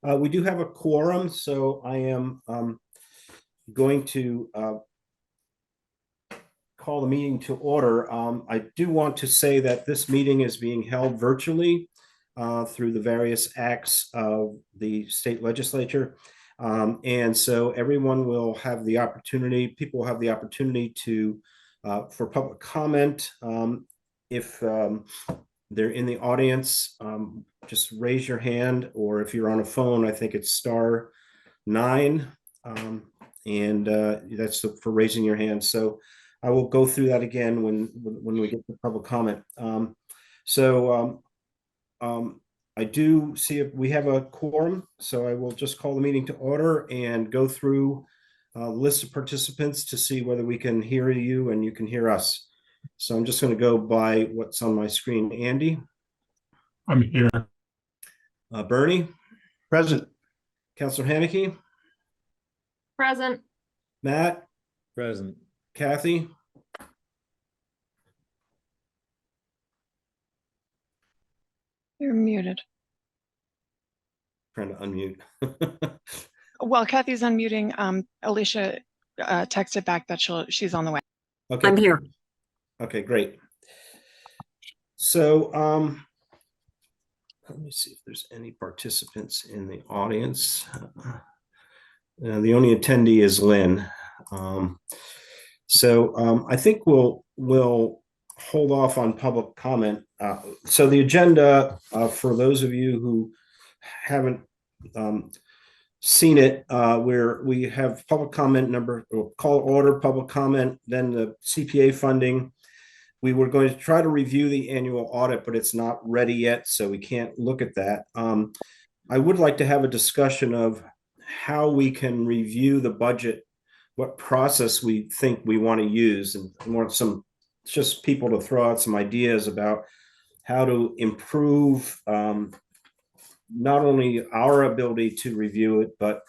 We do have a quorum, so I am going to call the meeting to order. I do want to say that this meeting is being held virtually through the various acts of the state legislature. And so everyone will have the opportunity, people will have the opportunity to, for public comment. If they're in the audience, just raise your hand, or if you're on a phone, I think it's star 9. And that's for raising your hand. So I will go through that again when we get to public comment. I do see we have a quorum, so I will just call the meeting to order and go through a list of participants to see whether we can hear you and you can hear us. So I'm just going to go by what's on my screen. Andy? I'm here. Bernie? Present. Councilor Haneke? Present. Matt? Present. Kathy? You're muted. Trying to unmute. While Kathy's unmuting, Alicia texted back that she's on the way. Okay. I'm here. Okay, great. So let me see if there's any participants in the audience. The only attendee is Lynn. I think we'll hold off on public comment. So the agenda, for those of you who haven't seen it, where we have public comment number, or call order public comment, then the CPA funding. We were going to try to review the annual audit, but it's not ready yet, so we can't look at that. I would like to have a discussion of how we can review the budget, what process we think we want to use, and want some just people to throw out some ideas about how to improve not only our ability to review it, but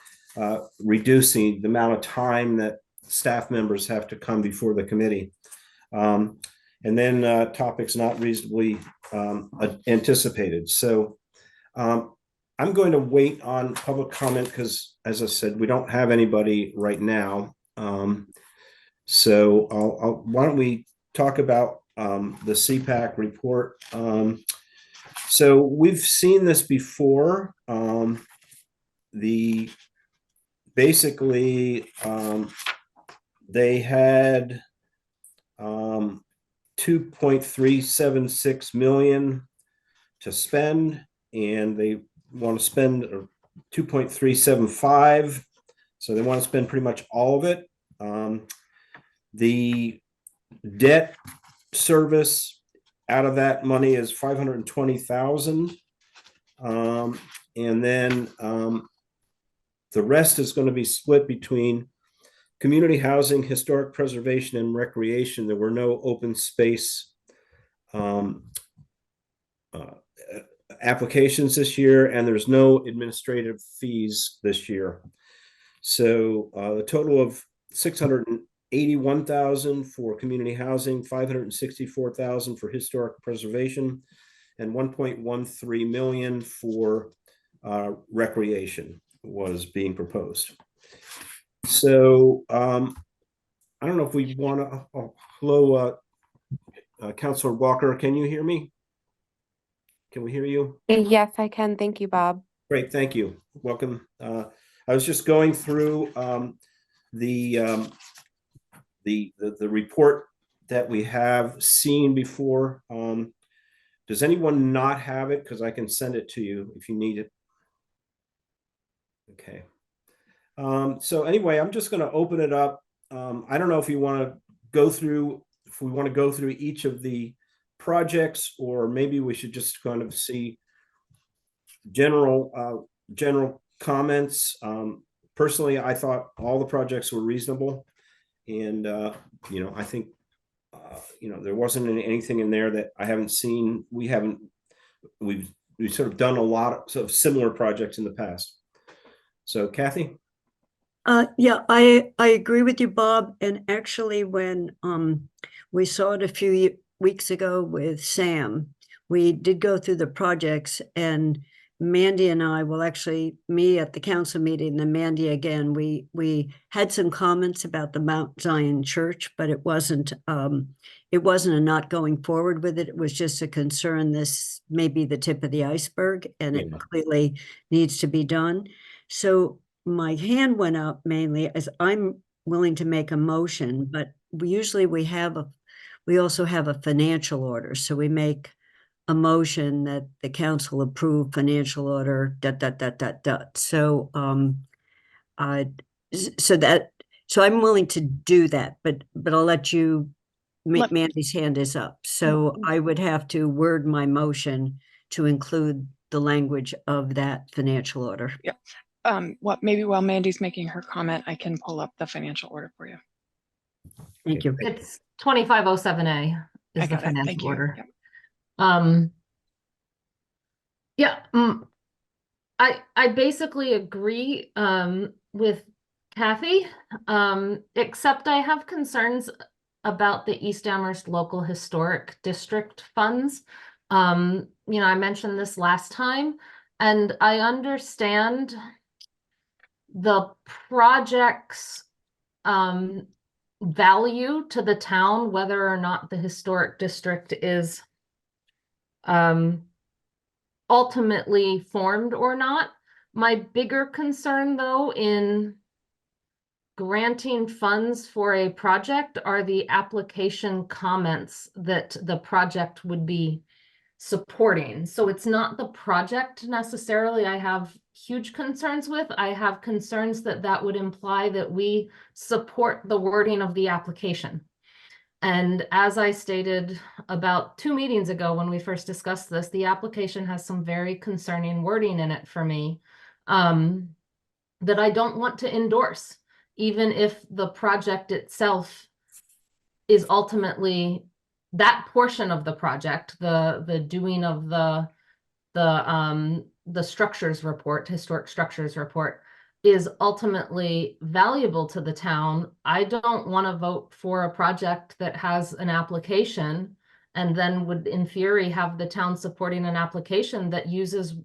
reducing the amount of time that staff members have to come before the committee. And then topics not reasonably anticipated. So I'm going to wait on public comment because, as I said, we don't have anybody right now. Why don't we talk about the CPAC report? So we've seen this before. Basically they had 2.376 million to spend, and they want to spend 2.375, so they want to spend pretty much all of it. The debt service out of that money is 520,000, and then the rest is going to be split between community housing, historic preservation, and recreation. There were no open space applications this year, and there's no administrative fees this year. So the total of 681,000 for community housing, 564,000 for historic preservation, and 1.13 million for recreation was being proposed. So I don't know if we want to. Hello, Councilor Walker, can you hear me? Can we hear you? Yes, I can. Thank you, Bob. Great, thank you. Welcome. I was just going through the report that we have seen before. Does anyone not have it? Because I can send it to you if you need it. Okay. So anyway, I'm just going to open it up. I don't know if you want to go through, if we want to go through each of the projects, or maybe we should just kind of see general comments. Personally, I thought all the projects were reasonable, and I think there wasn't anything in there that I haven't seen. We've sort of done a lot of similar projects in the past. So Kathy? Yeah, I agree with you, Bob. And actually, when we saw it a few weeks ago with Sam, we did go through the projects, and Mandy and I, well, actually, me at the council meeting, and Mandy again, we had some comments about the Mount Zion Church, but it wasn't a not going forward with it. It was just a concern. This may be the tip of the iceberg, and it Yeah. clearly needs to be done. So my hand went up mainly as I'm willing to make a motion, but we also have a financial order. So we make a motion that the council approve financial order, So, I, so I'm willing to do that, but I'll let you, Let- Mandy's hand is up. So I would have to word my motion to include the language of that financial order. Maybe while Mandy's making her comment, I can pull up the financial order for you. Thank you. It's 2507A I is the got it. Thank financial you. order. Yep. Yeah, I basically agree with Kathy, except I have concerns about the East Amherst Local Historic District funds. I mentioned this last time, and I understand the project's value to the town, whether or not the historic district is ultimately formed or not. My bigger concern, though, in granting funds for a project are the application comments that the project would be supporting. So it's not the project necessarily I have huge concerns with. I have concerns that that would imply that we support the wording of the application. And as I stated about 2 meetings ago when we first discussed this, the application has some very concerning wording in it for me that I don't want to endorse, even if the project itself is ultimately that portion of the project, the doing of the structures report, historic structures report, is ultimately valuable to the town. I don't want to vote for a project that has an application and then would in theory have the town supporting an application that uses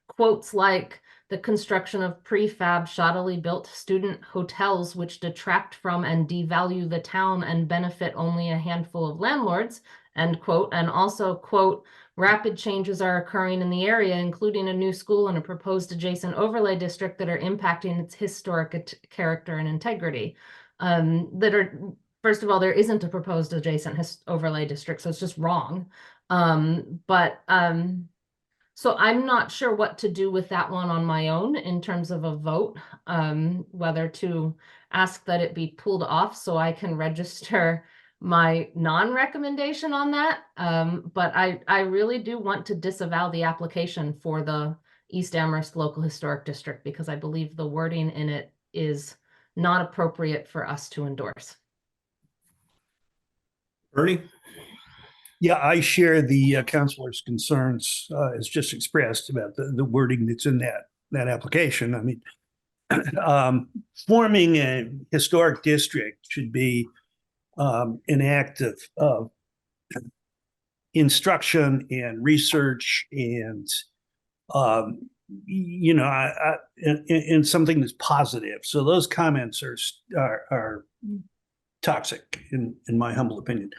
quotes like the construction of prefab shoddily built student hotels which detract from and devalue the town and benefit only a handful of landlords, end quote, and also quote, rapid changes are occurring in the area, including a new school and a proposed adjacent overlay district that are impacting its historic character and integrity. First of all, there isn't a proposed adjacent overlay district, so it's just wrong. So I'm not sure what to do with that one on my own in terms of a vote, whether to ask that it be pulled off so I can register my non-recommendation on that. But I really do want to disavow the application for the East Amherst Local Historic District because I believe the wording in it is not appropriate for us to endorse. Ernie? Yeah, I share the counselor's concerns as just expressed about the wording that's in that application. I mean, forming a historic district should be an act of instruction and research and and something that's positive. So those comments are toxic in my humble opinion.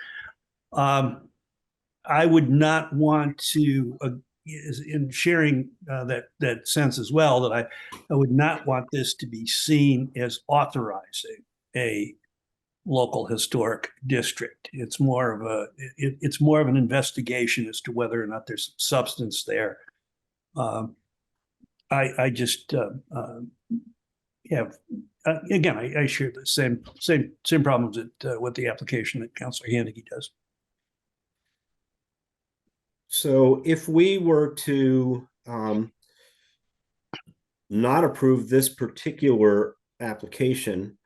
I would not want to, in sharing that sense as well, that I would not want this to be seen as authorizing a local historic district. It's more of it's more of an investigation as to whether or not there's substance there. I just have again, I share the same problems with the application that Councilor Hannigy does. So if we were to not approve this particular application,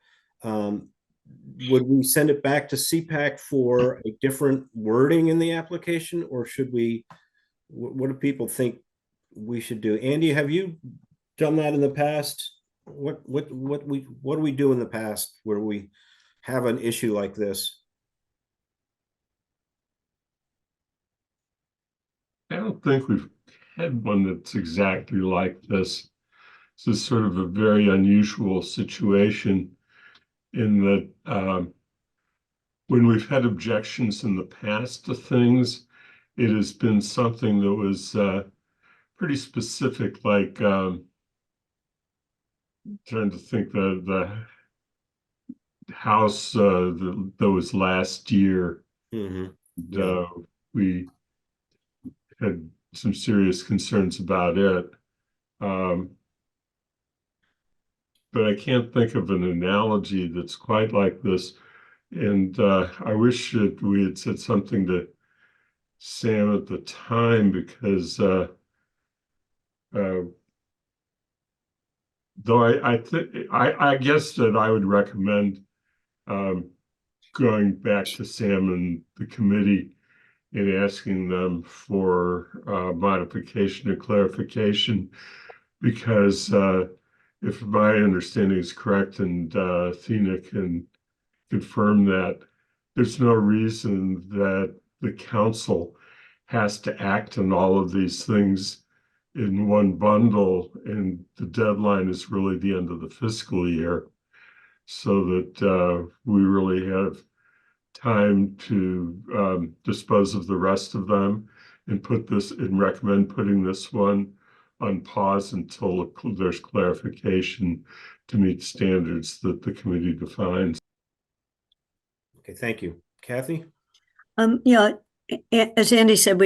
would we send it back to CPAC for a different wording in the application, or should we? What do people think we should do? Andy, have you done that in the past? What do we do in the past where we have an issue like this? I don't think we've had one that's exactly like this. This is sort of a very unusual situation in that when we've had objections in the past to things, it has been something that was pretty specific, like trying to think the house that was last year. Mhm. We had some serious concerns about it. But I can't think of an analogy that's quite like this. And I wish that we had said something to Sam at the time, because though I guess that I would recommend going back to Sam and the committee and asking them for modification and clarification, because if my understanding is correct, and Athena can confirm that, there's no reason that the council has to act on all of these things in one bundle, and the deadline is really the end of the fiscal year, so that we really have time to dispose of the rest of them and recommend putting this one on pause until there's clarification to meet standards that the committee defines. Okay, thank you. Kathy? Yeah, as Andy said,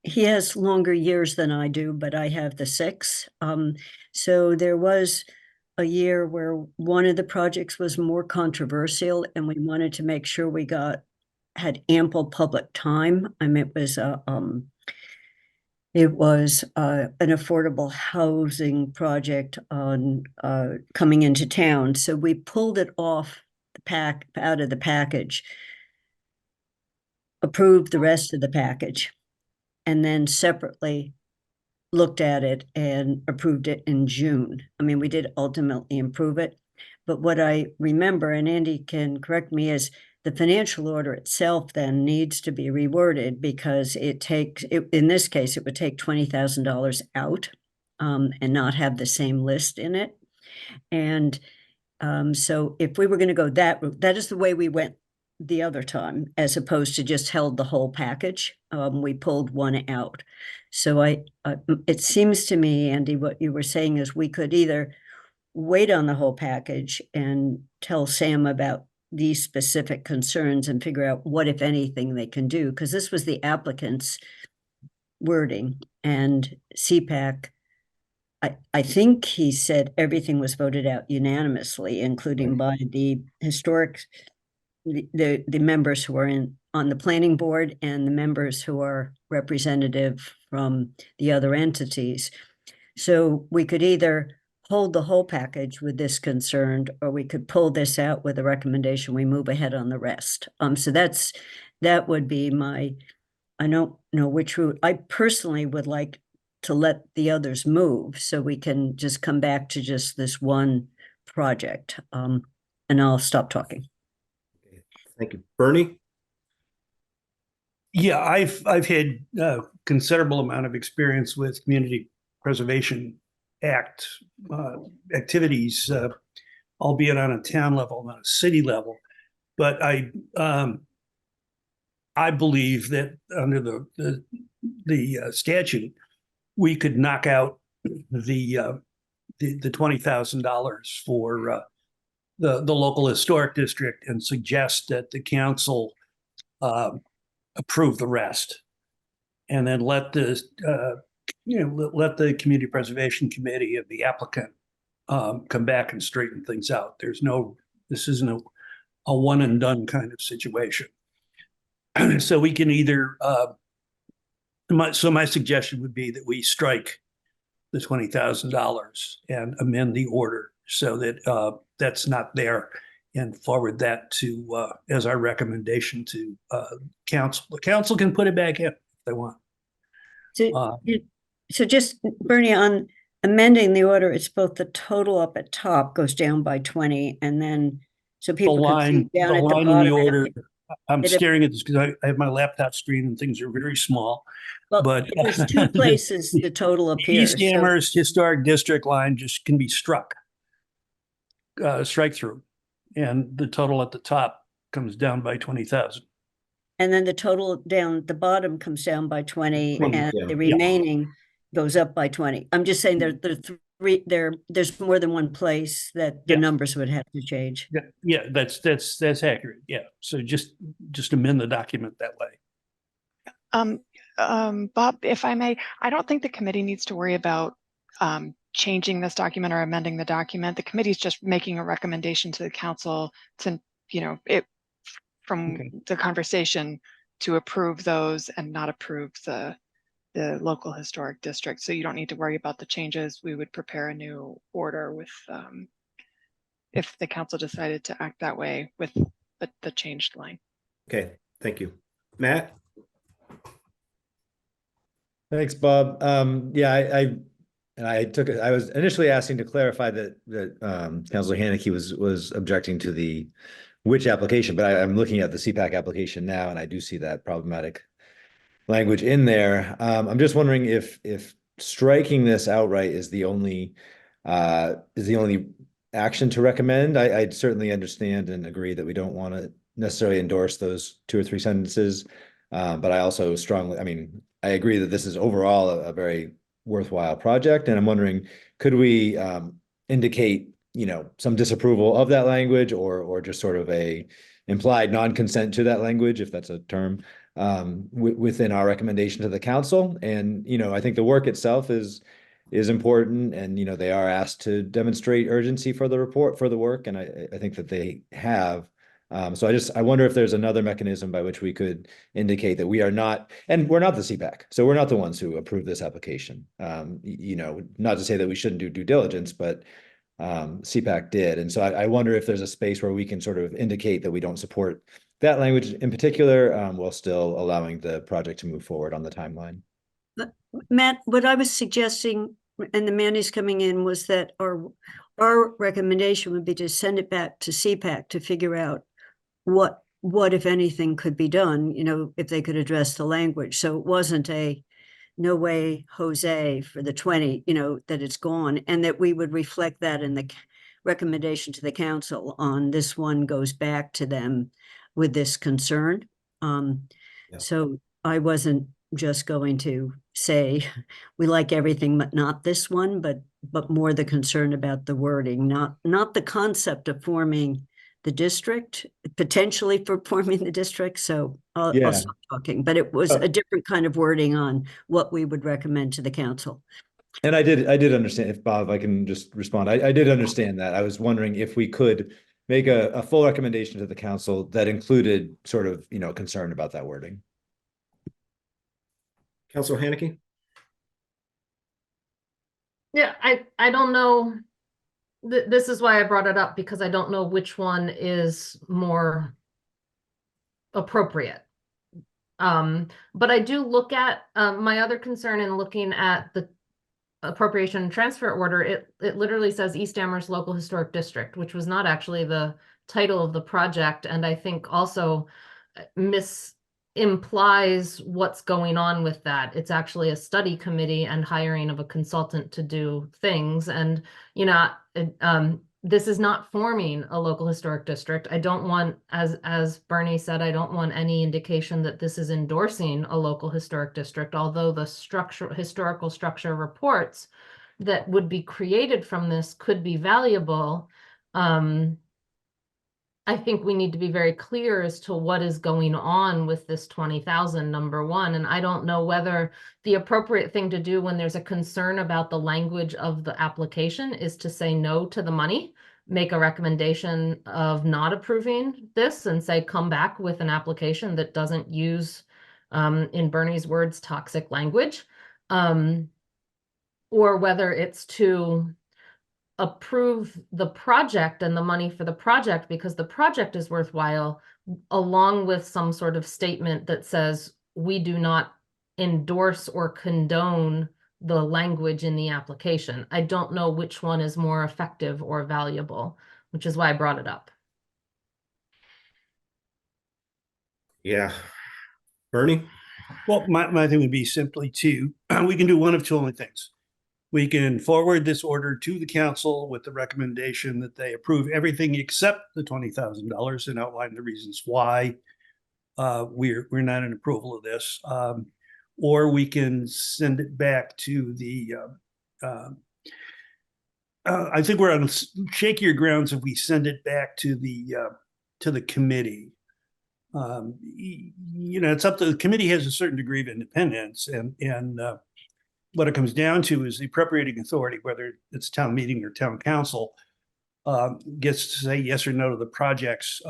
he has longer years than I do, but I have the 6. So there was a year where one of the projects was more controversial, and we wanted to make sure we had ample public time. I mean, it was an affordable housing project on coming into town. So we pulled it off out of the package, approved the rest of the package, and then separately looked at it and approved it in June. I mean, we did ultimately improve it, but what I remember, and Andy can correct me, is the financial order itself then needs to be reworded, because in this case, it would take $20,000 out and not have the same list in it. And so if we were going to go that route, that is the way we went the other time, as opposed to just held the whole package. We pulled one out. So it seems to me, Andy, what you were saying is we could either wait on the whole package and tell Sam about these specific concerns and figure out what, if anything, they can do, because this was the applicant's wording, and CPAC, I think he said everything was voted out unanimously, including by the the members who are on the planning board and the members who are representative from the other entities. So we could either hold the whole package with this concerned, or we could pull this out with a recommendation we move ahead on the rest. So that would be I don't know which route. I personally would like to let the others move so we can just come back to just this one project. And I'll stop talking. Thank you. Bernie? Yeah, I've had a considerable amount of experience with Community Preservation Act activities, albeit on a town level, not a city level. But I believe that under the statute, we could knock out the $20,000 for the local historic district and suggest that the council approve the rest, and then let the Community Preservation Committee of the applicant come back and straighten things out. This isn't a one and done kind of situation. So we can either my suggestion would be that we strike the $20,000 and amend the order so that that's not there, and forward that to as our recommendation to council. The council can put it back in if they want. So just, Bernie, on amending the order, it's both the total up at top goes down by 20, and then so people can see down at the bottom. The order I'm It- staring at this because I have my laptop screen and things are very small. Well, But there's two places the total the appears. East Amherst Historic District line just can be struck, strike through. And the total at the top comes down by 20,000. And then the total down at the bottom comes down by 20 20, and yeah. the remaining goes up by 20. I'm just saying there's more than one place that the Yeah. numbers would have to change. Yeah, that's accurate. Yeah. So just amend the document that way. Bob, if I may, I don't think the committee needs to worry about changing this document or amending the document. The committee is just making a recommendation to the council to, from Okay. the conversation to approve those and not approve the local historic district. So you don't need to worry about the changes. We would prepare a new order with, if the council decided to act that way with the changed line. Okay, thank you. Matt? Thanks, Bob. Yeah, I was initially asking to clarify that Councilor Haneke was objecting to the which application, but I'm looking at the CPAC application now, and I do see that problematic language in there. I'm just wondering if striking this outright is the only action to recommend. I'd certainly understand and agree that we don't want to necessarily endorse those 2 or 3 sentences. But I also I agree that this is overall a very worthwhile project. And I'm wondering, could we indicate, some disapproval of that language or just sort of a implied non-consent to that language, if that's a term, within our recommendation to the council? And, I think the work itself is important, and, they are asked to demonstrate urgency for the work. And I think that they have. So I wonder if there's another mechanism by which we could indicate that we're not the CPAC, so we're not the ones who approve this application. Not to say that we shouldn't do due diligence, but CPAC did. And so I wonder if there's a space where we can sort of indicate that we don't support that language in particular, while still allowing the project to move forward on the timeline. Matt, what I was suggesting, and the man who's coming in, was that our recommendation would be to send it back to CPAC to figure out what if anything could be done, if they could address the language. So it wasn't a no way Jose for the 20, that it's gone, and that we would reflect that in the recommendation to the council on this one goes back to them with this concern. So I wasn't just going to say we like everything but not this one, but more the concern about the wording, not the concept of forming the district, potentially for forming the district. So I'll stop talking, but it was a different kind of wording on what we would recommend to the council. And I did understand, if Bob, I can just respond. I did understand that. I was wondering if we could make a full recommendation to the council that included sort of, concern about that wording. Councilor Haneke? Yeah, I don't know. This is why I brought it up, because I don't know which one is more appropriate. But I do look at my other concern in looking at the appropriation and transfer order. It literally says East Amherst Local Historic District, which was not actually the title of the project, and I think also implies what's going on with that. It's actually a study committee and hiring of a consultant to do things. And, this is not forming a local historic district. I don't want, as Bernie said, I don't want any indication that this is endorsing a local historic district, although the historical structure reports that would be created from this could be valuable. I think we need to be very clear as to what is going on with this 20,000, number one. And I don't know whether the appropriate thing to do when there's a concern about the language of the application is to say no to the money, make a recommendation of not approving this and say, come back with an application that doesn't use, in Bernie's words, toxic language, or whether it's to approve the project and the money for the project because the project is worthwhile, along with some sort of statement that says we do not endorse or condone the language in the application. I don't know which one is more effective or valuable, which is why I brought it up. Yeah. Bernie? Well, my thing would be simply to, we can do one of two only things. We can forward this order to the council with the recommendation that they approve everything except the $20,000 and outline the reasons why we're not in approval of this. Or we can send it back to the I think we're on shakier grounds if we send it back to the committee. It's up to the committee has a certain degree of independence, and what it comes down to is the appropriating authority, whether it's town meeting or town council, gets to say yes or no to the projects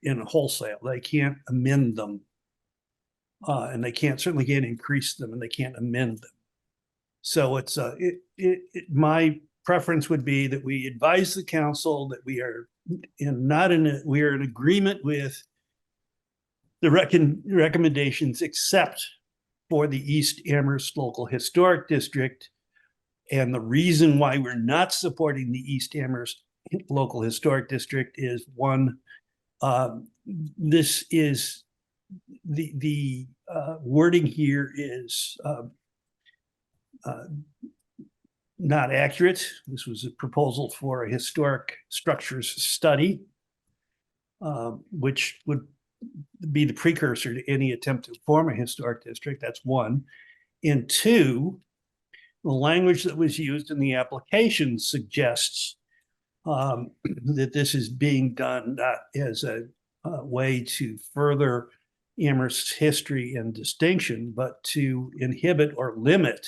in wholesale. They can't amend them, and they certainly can't increase them, and they can't amend them. So it's my preference would be that we advise the council that we are we are in agreement with the recommendations except for the East Amherst Local Historic District. And the reason why we're not supporting the East Amherst Local Historic District is one, this is the wording here is not accurate. This was a proposal for a historic structures study, which would be the precursor to any attempt to form a historic district. That's one. And two, the language that was used in the application suggests that this is being done not as a way to further Amherst's history and distinction, but to inhibit or limit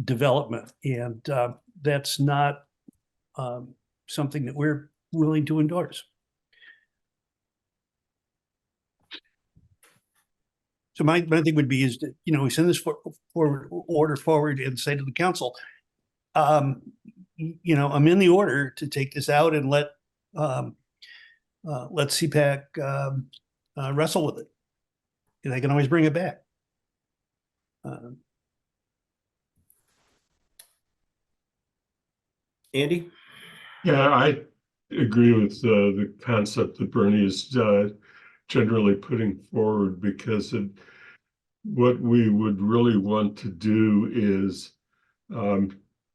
development. And that's not something that we're willing to endorse. So my thing would be is that, we send this order forward and say to the council, I'm in the order to take this out and let CPAC wrestle with it. And they can always bring it back. Andy? Yeah, I agree with the concept that Bernie is generally putting forward, because what we would really want to do is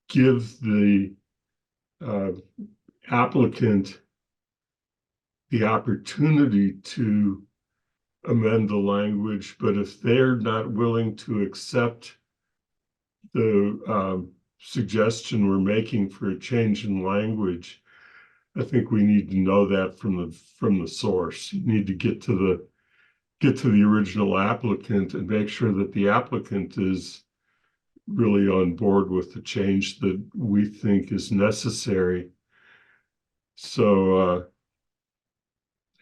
give the applicant the opportunity to amend the language, but if they're not willing to accept the suggestion we're making for a change in language, I think we need to know that from the source. You need to get to the original applicant and make sure that the applicant is really on board with the change that we think is necessary. So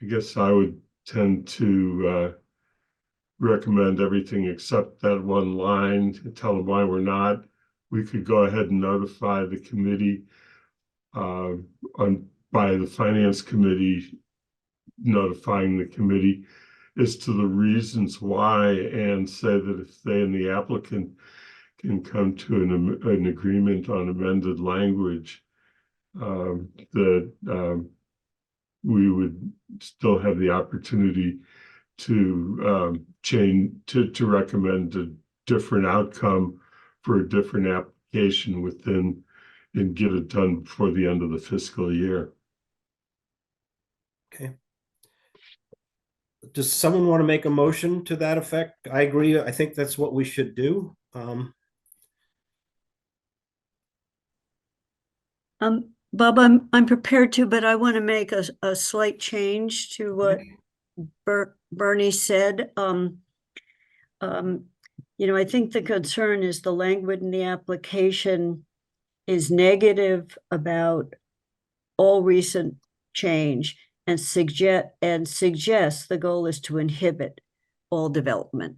I guess I would tend to recommend everything except that one line, to tell them why we're not. We could go ahead and notify the committee by the finance committee notifying the committee as to the reasons why, and say that if they and the applicant can come to an agreement on amended language, that we would still have the opportunity to to recommend a different outcome for a different application within, and get it done before the end of the fiscal year. Okay. Does someone want to make a motion to that effect? I agree. I think that's what we should do. Bob, I'm prepared to, but I want to make a slight change to what Bernie said. I think the concern is the language in the application is negative about all recent change, and suggests the goal is to inhibit all development.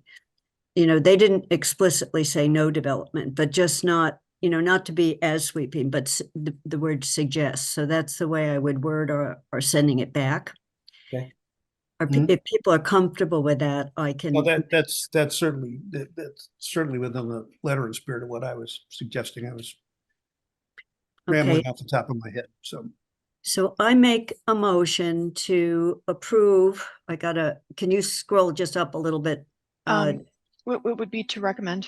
They didn't explicitly say no development, but just not to be as sweeping, but the word suggests. So that's the way I would word or sending it back. Okay. If people are comfortable with that, I can. Well, that's certainly within the letter and spirit of what I was suggesting. I was rambling off the top of my head. So I make a motion to approve, can you scroll just up a little bit? What would be to recommend?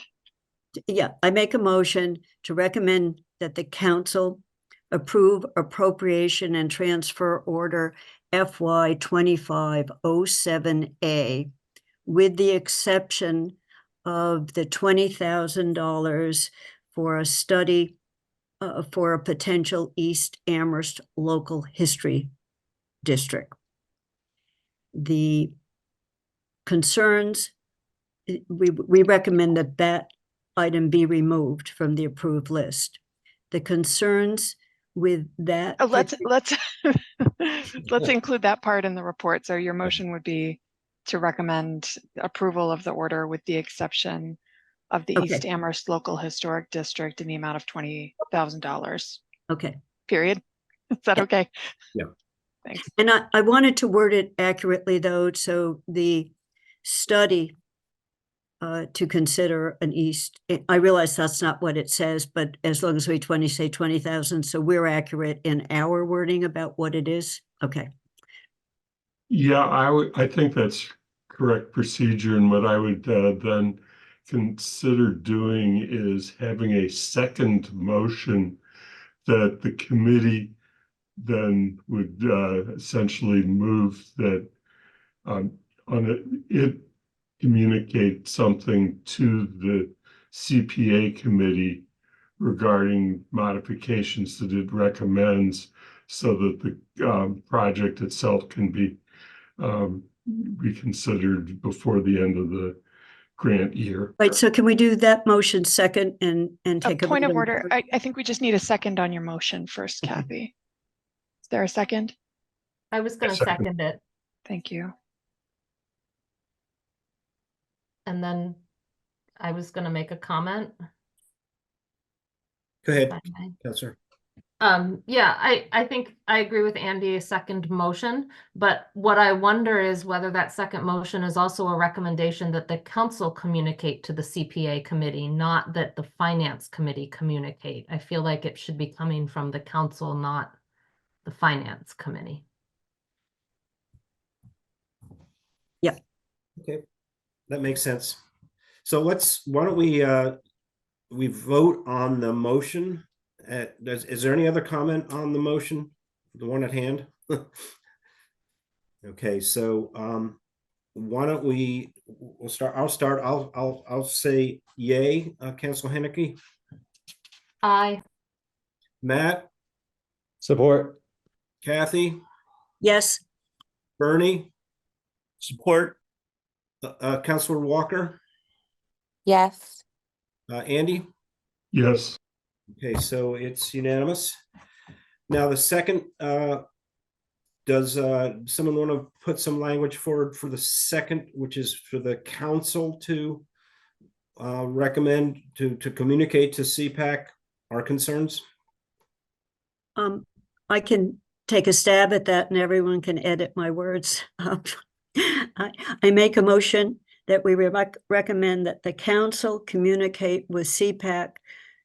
Yeah, I make a motion to recommend that the council approve appropriation and transfer order FY 2507A with the exception of the $20,000 for a study for a potential East Amherst local history district. The concerns, we recommend that item be removed from the approved list. The concerns with that. Oh, let's let's include that part in the report. So your motion would be to recommend approval of the order with the exception of the East Okay. Amherst Local Historic District in the amount of $20,000. Okay. Period. Is that Yeah. okay? Yeah. Thanks. And I wanted to word it accurately though, so the study to consider an East, I realize that's not what it says, but as long as we say 20,000, so we're accurate in our wording about what it is. Okay. Yeah, I think that's correct procedure, and what I would then consider doing is having a second motion that the committee then would essentially move that it communicate something to the CPA committee regarding modifications that it recommends so that the project itself can be reconsidered before the end of the grant year. Right, so can we do that motion second and A take a point of vote on order. that? I think we just need a second on your motion first, Okay. Kathy. Is there a second? I was gonna Second. second it, Thank you. and then I was gonna make a comment. Go if ahead, I may. Counselor. Yeah, I think I agree with Andy, a second motion, but what I wonder is whether that second motion is also a recommendation that the council communicate to the CPA committee, not that the finance committee communicate. I feel like it should be coming from the council, not the finance committee. Okay, that makes sense. So why don't we vote on the motion? Is there any other comment on the motion? The one at hand? Okay, so why don't we'll start, I'll say yay, Councilor Henneke. Aye. Matt, Support. Kathy, Yes, Bernie, Support. Councilor Walker, Yes. Andy. Yes. Okay, so it's unanimous. Now the second, does someone want to put some language forward for the second, which is for the council to recommend to communicate to CPAC our concerns? I can take a stab at that and everyone can edit my words. I make a motion that we recommend that the council communicate with CPAC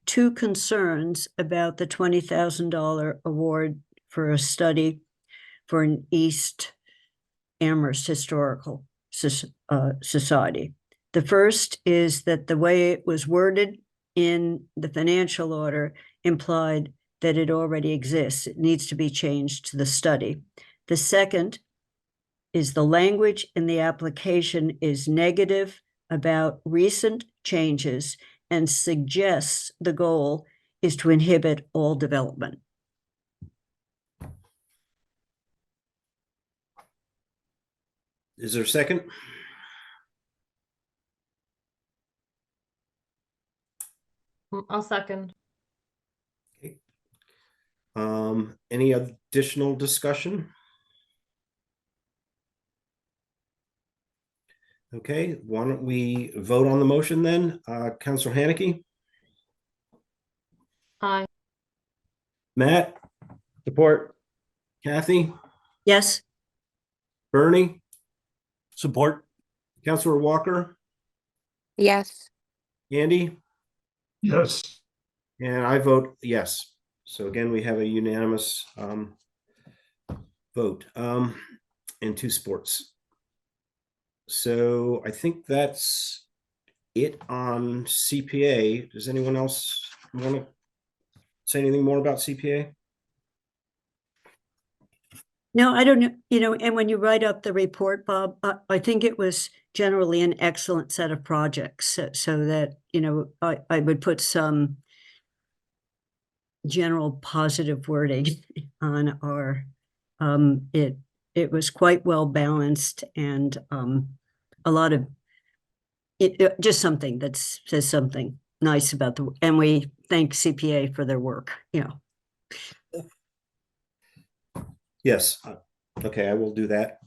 two concerns about the $20,000 award for a study for an East Amherst Historical Society. The first is that the way it was worded in the financial order implied that it already exists. It needs to be changed to the study. The second is the language in the application is negative about recent changes and suggests the goal is to inhibit all development. Is there a second? I'll second. Okay. Any additional discussion? Okay, why don't we vote on the motion then? Councilor Hanneke, Aye. Matt, Support. Kathy, Yes, Bernie, Support. Councilor Walker, Yes. Andy, Yes. and I vote yes. So again, we have a unanimous vote, and 2 sports. So I think that's it on CPA. Does anyone else want to say anything more about CPA? No, I don't know, and when you write up the report, Bob, I think it was generally an excellent set of projects, so that, I would put some general positive wording on our, it was quite well balanced and, a lot of just something that says something nice about and we thank CPA for their work, Yes. Okay, I will do that.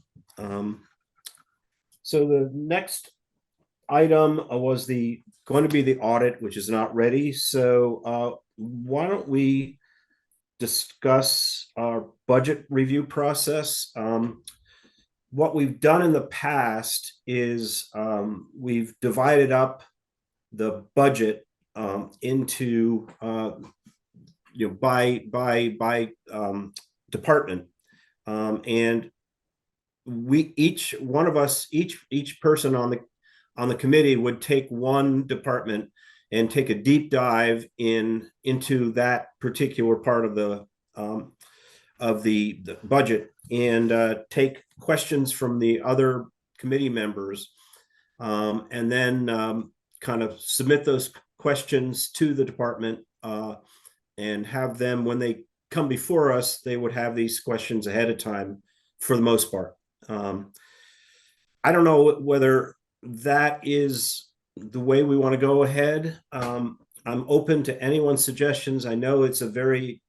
So the next item was going to be the audit, which is not ready. So why don't we discuss our budget review process? What we've done in the past is we've divided up the budget into by department, and each person on the committee would take one department and take a deep dive into that particular part of the budget, and take questions from the other committee members, and then kind of submit those questions to the department, and have them, when they come before us, they would have these questions ahead of time for the most part. I don't know whether that is the way we want to go ahead. I'm open to anyone's suggestions. I know it's a very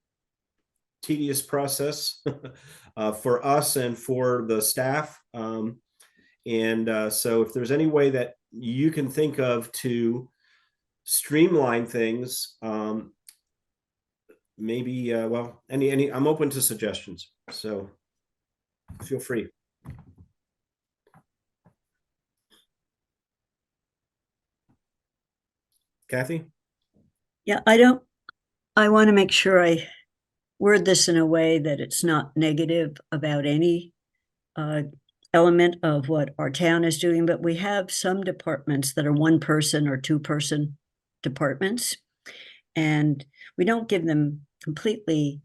tedious process for us and for the staff. So if there's any way that you can think of to streamline things, maybe, I'm open to suggestions. So feel free. Kathy? Yeah, I want to make sure I word this in a way that it's not negative about any element of what our town is doing, but we have some departments that are 1-person or 2-person departments, and we don't give them completely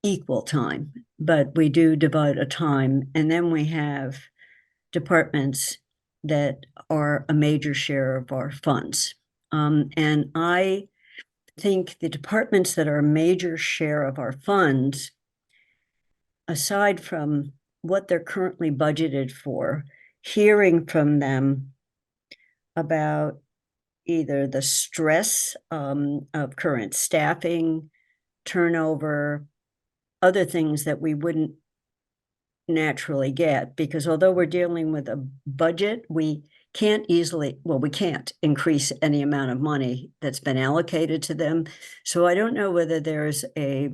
equal time, but we do divide a time. And then we have departments that are a major share of our funds. And I think the departments that are a major share of our funds, aside from what they're currently budgeted for, hearing from them about either the stress of current staffing, turnover, other things that we wouldn't naturally get, because although we're dealing with a budget, we can't increase any amount of money that's been allocated to them. So I don't know whether there's a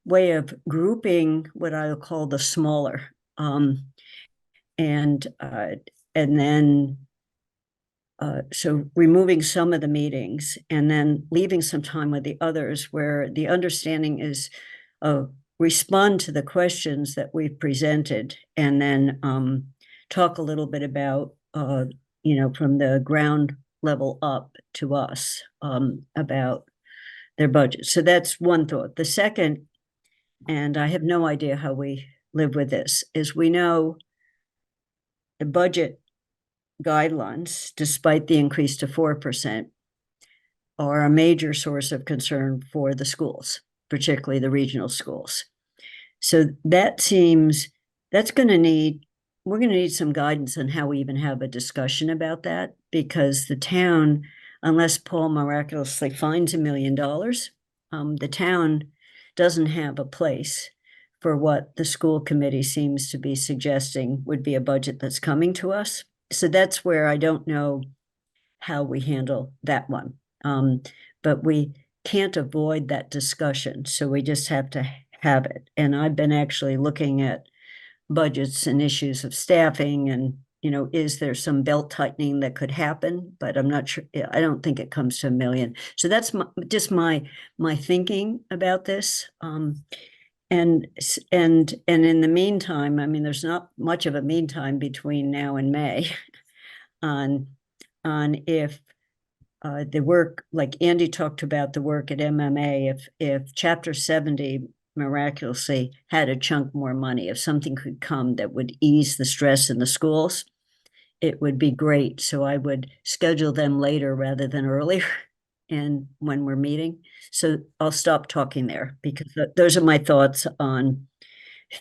way of grouping what I'll call the smaller, and then so removing some of the meetings and then leaving some time with the others, where the understanding is respond to the questions that we've presented, and then talk a little bit about, from the ground level up to us, about their budget. So that's one thought. The second, and I have no idea how we live with this, is we know the budget guidelines, despite the increase to 4%, are a major source of concern for the schools, particularly the regional schools. So that seems, we're going to need some guidance on how we even have a discussion about that, because the town, unless Paul miraculously finds $1 million, the town doesn't have a place for what the school committee seems to be suggesting would be a budget that's coming to us. So that's where I don't know how we handle that one. But we can't avoid that discussion, so we just have to have it. And I've been actually looking at budgets and issues of staffing, and is there some belt tightening that could happen? But I'm not sure. I don't think it comes to $1 million. So that's just my thinking about this. and in the meantime, I mean, there's not much of a meantime between now and May on if the work, like Andy talked about the work at MMA, if Chapter 70 miraculously had a chunk more money, if something could come that would ease the stress in the schools, it would be great. So I would schedule them later rather than earlier and when we're meeting. So I'll stop talking there because those are my thoughts on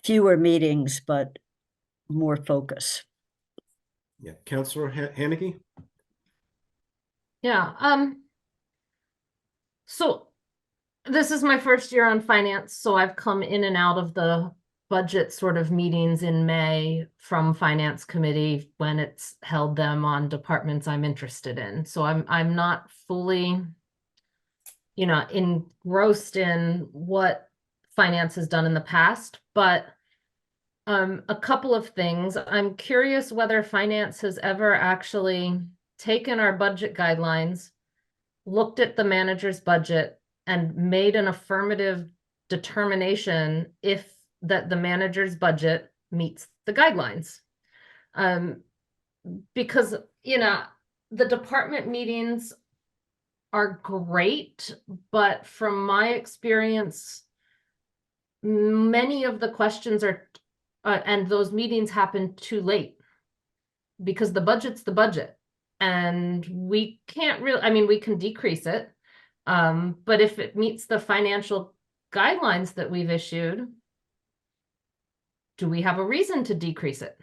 fewer meetings, but more focus. Yeah, Councilor Hannicky? Yeah, so this is my first year on finance, so I've come in and out of the budget sort of meetings in May from finance committee when it's held them on departments I'm interested in. So I'm not fully, you know, engrossed in what finance has done in the past, but a couple of things. I'm curious whether finance has ever actually taken our budget guidelines, looked at the manager's budget, and made an affirmative determination if that the manager's budget meets the guidelines. Because, you know, the department meetings are great, but from my experience, many of the questions are, and those meetings happen too late because the budget's the budget. And we can't really, I mean, we can decrease it. But if it meets the financial guidelines that we've issued, do we have a reason to decrease it?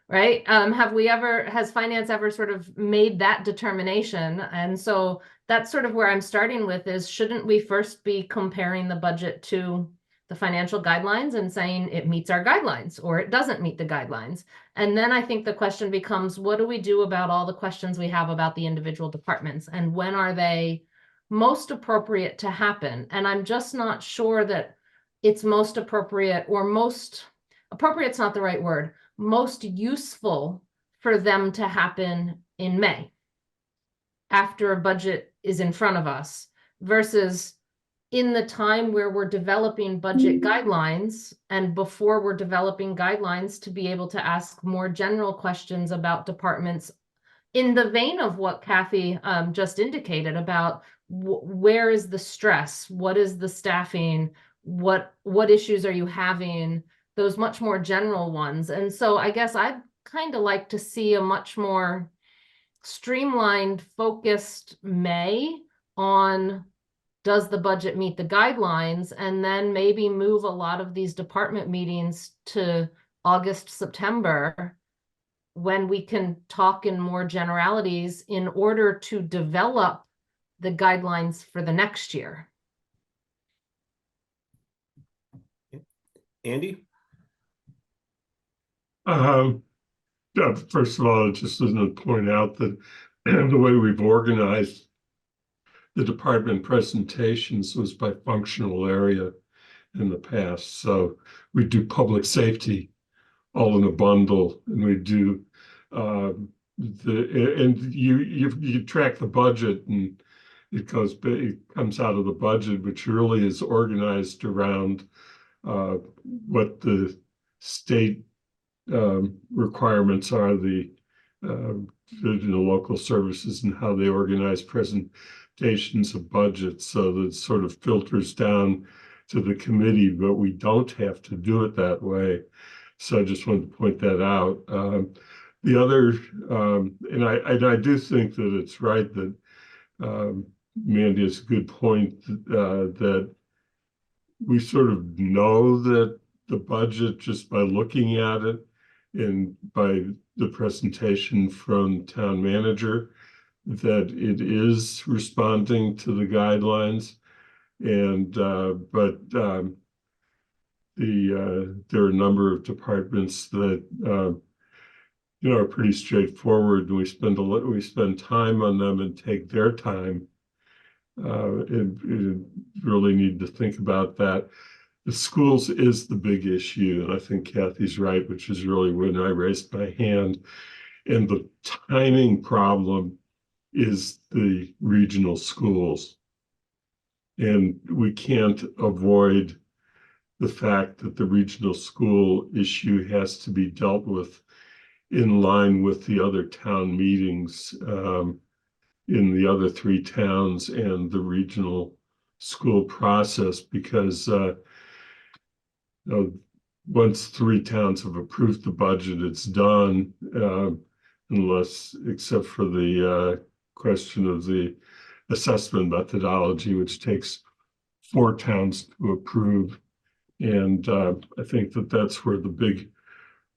Right? Has finance ever sort of made that determination? And so that's sort of where I'm starting with is, shouldn't we first be comparing the budget to the financial guidelines and saying it meets our guidelines or it doesn't meet the guidelines? And then I think the question becomes, what do we do about all the questions we have about the individual departments and when are they most appropriate to happen? And I'm just not sure that it's most appropriate, or most appropriate's not the right word, most useful for them to happen in May after a budget is in front of us versus in the time where we're developing budget guidelines and before we're developing guidelines to be able to ask more general questions about departments in the vein of what Kathy just indicated about where is the stress, what is the staffing, what issues are you having, those much more general ones. And so I guess I'd kind of like to see a much more streamlined, focused May on does the budget meet the guidelines, and then maybe move a lot of these department meetings to August, September, when we can talk in more generalities in order to develop the guidelines for the next year. Andy? First of all, just as to point out that the way we've organized the department presentations was by functional area in the past. So we do public safety all in a bundle, and we do you track the budget, and it comes out of the budget, which really is organized around what the state requirements are, the local services, and how they organize presentations of budgets, so that it sort of filters down to the committee, but we don't have to do it that way. So I just wanted to point that out. The other, and I do think that it's right that Mandy has a good point that we sort of know that the budget, just by looking at it and by the presentation from town manager, that it is responding to the guidelines. And there are a number of departments that are pretty straightforward, and we spend time on them and take their time. And really need to think about that. The schools is the big issue, and I think Kathy's right, which is really when I raised my hand. And the timing problem is the regional schools. And we can't avoid the fact that the regional school issue has to be dealt with in line with the other town meetings in the other 3 towns and the regional school process, because once 3 towns have approved the budget, it's done, unless, except for the question of the assessment methodology, which takes 4 towns to approve. And I think that that's where the big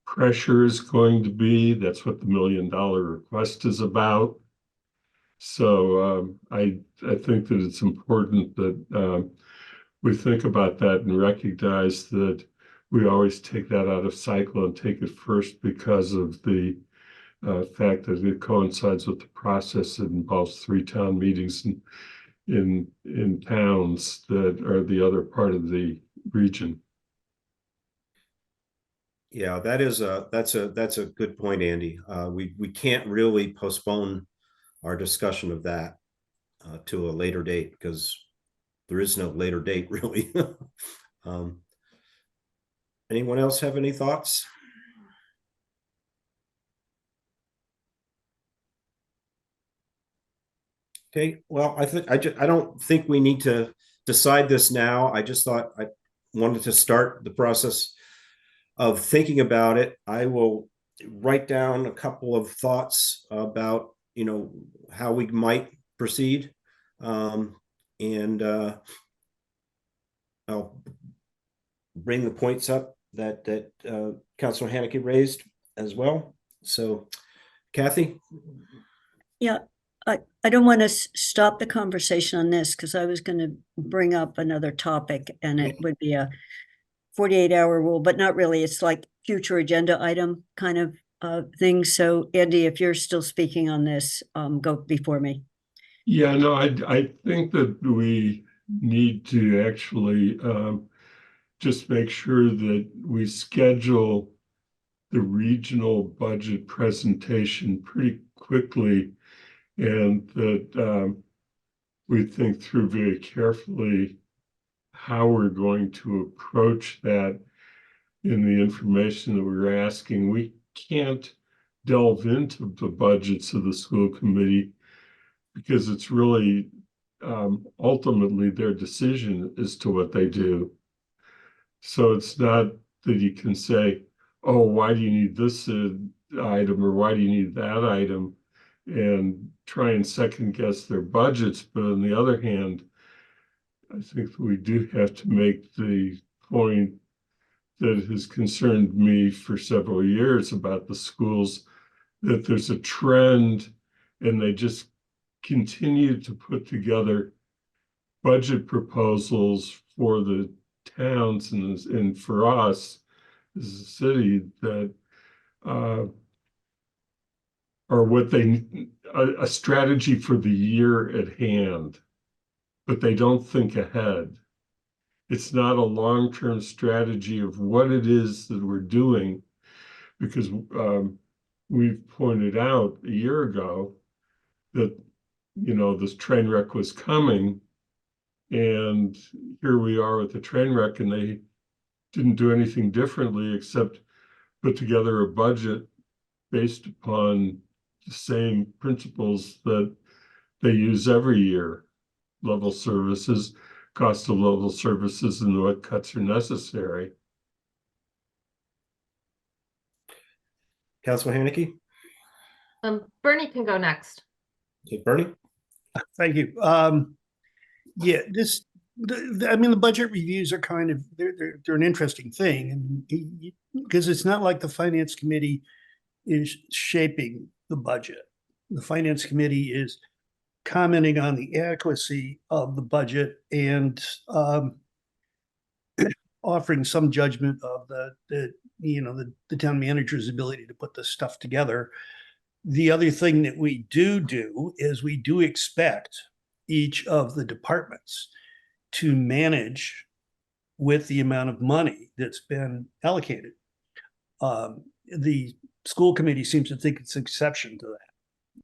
pressure is going to be. That's what the $1 million request is about. So I think that it's important that we think about that and recognize that we always take that out of cycle and take it first because of the fact that it coincides with the process that involves 3 town meetings in towns that are the other part of the region. Yeah, that's a good point, Andy. We can't really postpone our discussion of that to a later date, because there is no later date really. Anyone else have any thoughts? Okay, well, I don't think we need to decide this now. I just thought I wanted to start the process of thinking about it. I will write down a couple of thoughts about, how we might proceed. And I'll bring the points up that Councilor Haneke raised as well. So, Kathy? Yeah, I don't want to stop the conversation on this, because I was going to bring up another topic, and it would be a 48-hour rule, but not really. It's like future agenda item kind of thing. So Andy, if you're still speaking on this, go before me. Yeah, no, I think that we need to actually just make sure that we schedule the regional budget presentation pretty quickly, and that we think through very carefully how we're going to approach that in the information that we're asking. We can't delve into the budgets of the school committee because it's really ultimately their decision as to what they do. So it's not that you can say, oh, why do you need this item, or why do you need that item, and try and second guess their budgets. But on the other hand, I think we do have to make the point that has concerned me for several years about the schools, that there's a trend and they just continue to put together budget proposals for the towns and for us as a city that are what a strategy for the year at hand, but they don't think ahead. It's not a long-term strategy of what it is that we're doing, because we've pointed out a year ago that this train wreck was coming, and here we are with the train wreck, and they didn't do anything differently except put together a budget based upon the same principles that they use every year: level services, cost of level services, and what cuts are necessary. Councilor Haneke? Bernie can go next. Okay, Bernie? Thank you. Yeah, the budget reviews are kind of, they're an interesting thing, and because it's not like the finance committee is shaping the budget. The finance committee is commenting on the adequacy of the budget and offering some judgment of the town manager's ability to put this stuff together. The other thing that we do is we do expect each of the departments to manage with the amount of money that's been allocated. The school committee seems to think it's an exception to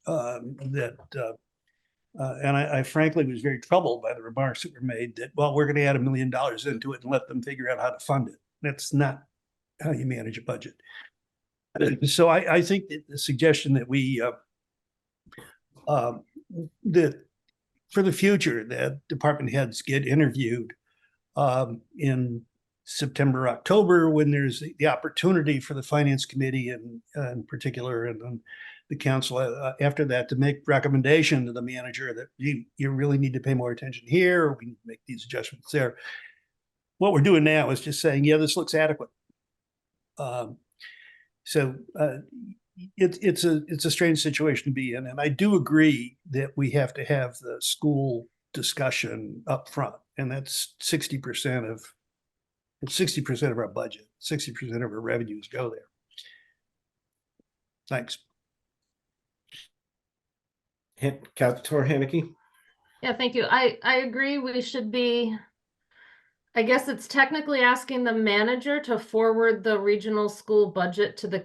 that. And I frankly was very troubled by the remarks that were made that, well, we're going to add $1 million into it and let them figure out how to fund it. That's not how you manage a budget. So I think that the suggestion that we that for the future that department heads get interviewed in September, October, when there's the opportunity for the finance committee and in particular and then the council after that to make recommendation to the manager that you really need to pay more attention here, or we need to make these adjustments there. What we're doing now is just saying, yeah, this looks adequate. It's a strange situation to be in, and I do agree that we have to have the school discussion up front, and that's 60% of our budget. 60% of our revenues go there. Thanks. Councilor Haneke? Yeah, thank you. I agree. We should be, I guess it's technically asking the manager to forward the regional school budget to the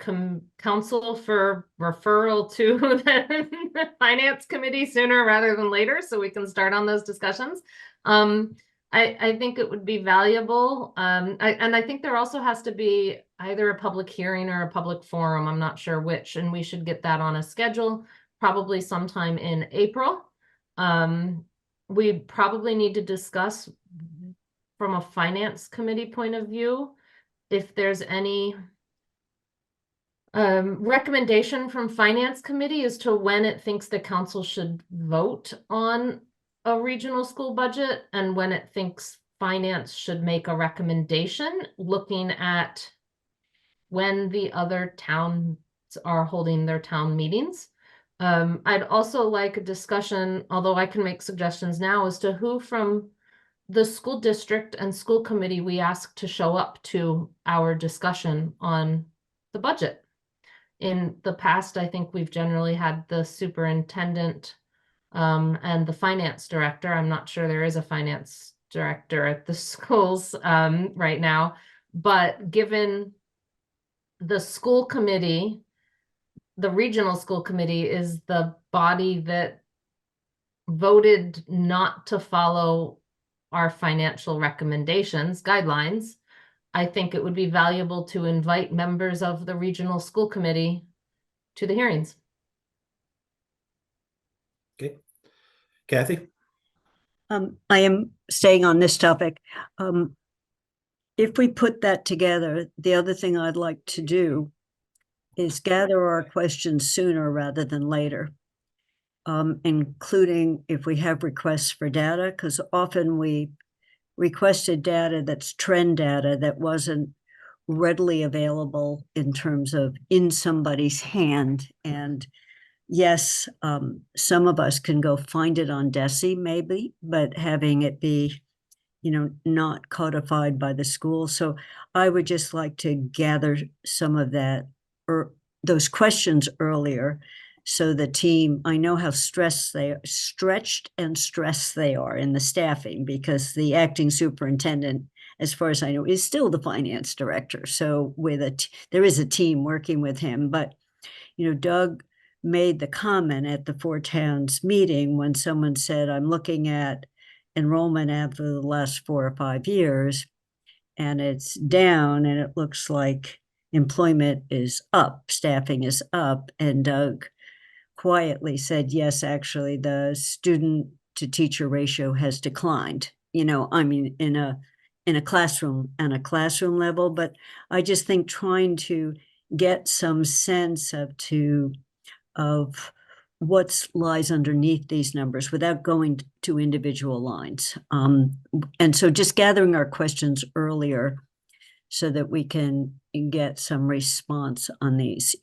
council for referral to the finance committee sooner rather than later, so we can start on those discussions. I think it would be valuable. And I think there also has to be either a public hearing or a public forum. I'm not sure which, and we should get that on a schedule, probably sometime in April. We probably need to discuss from a finance committee point of view, if there's any recommendation from finance committee as to when it thinks the council should vote on a regional school budget and when it thinks finance should make a recommendation, looking at when the other towns are holding their town meetings. I'd also like a discussion, although I can make suggestions now, as to who from the school district and school committee we ask to show up to our discussion on the budget. In the past, I think we've generally had the superintendent and the finance director. I'm not sure there is a finance director at the schools right now, but given the school committee, the regional school committee is the body that voted not to follow our financial recommendations, guidelines, I think it would be valuable to invite members of the regional school committee to the hearings. Okay. Kathy? I am staying on this topic. If we put that together, the other thing I'd like to do is gather our questions sooner rather than later, including if we have requests for data, because often we requested data that's trend data that wasn't readily available in terms of in somebody's hand. And yes, some of us can go find it on DESI maybe, but having it be, not codified by the school. So I would just like to gather some of that or those questions earlier. So the team, I know how stretched and stressed they are in the staffing, because the acting superintendent, as far as I know, is still the finance director. So there is a team working with him, but Doug made the comment at the Four Towns meeting when someone said, I'm looking at enrollment after the last 4 or 5 years, and it's down, and it looks like employment is up, staffing is up. And Doug quietly said, yes, actually, the student to teacher ratio has declined, in a classroom level. But I just think trying to get some sense of what lies underneath these numbers without going to individual lines. And so just gathering our questions earlier so that we can get some response on these.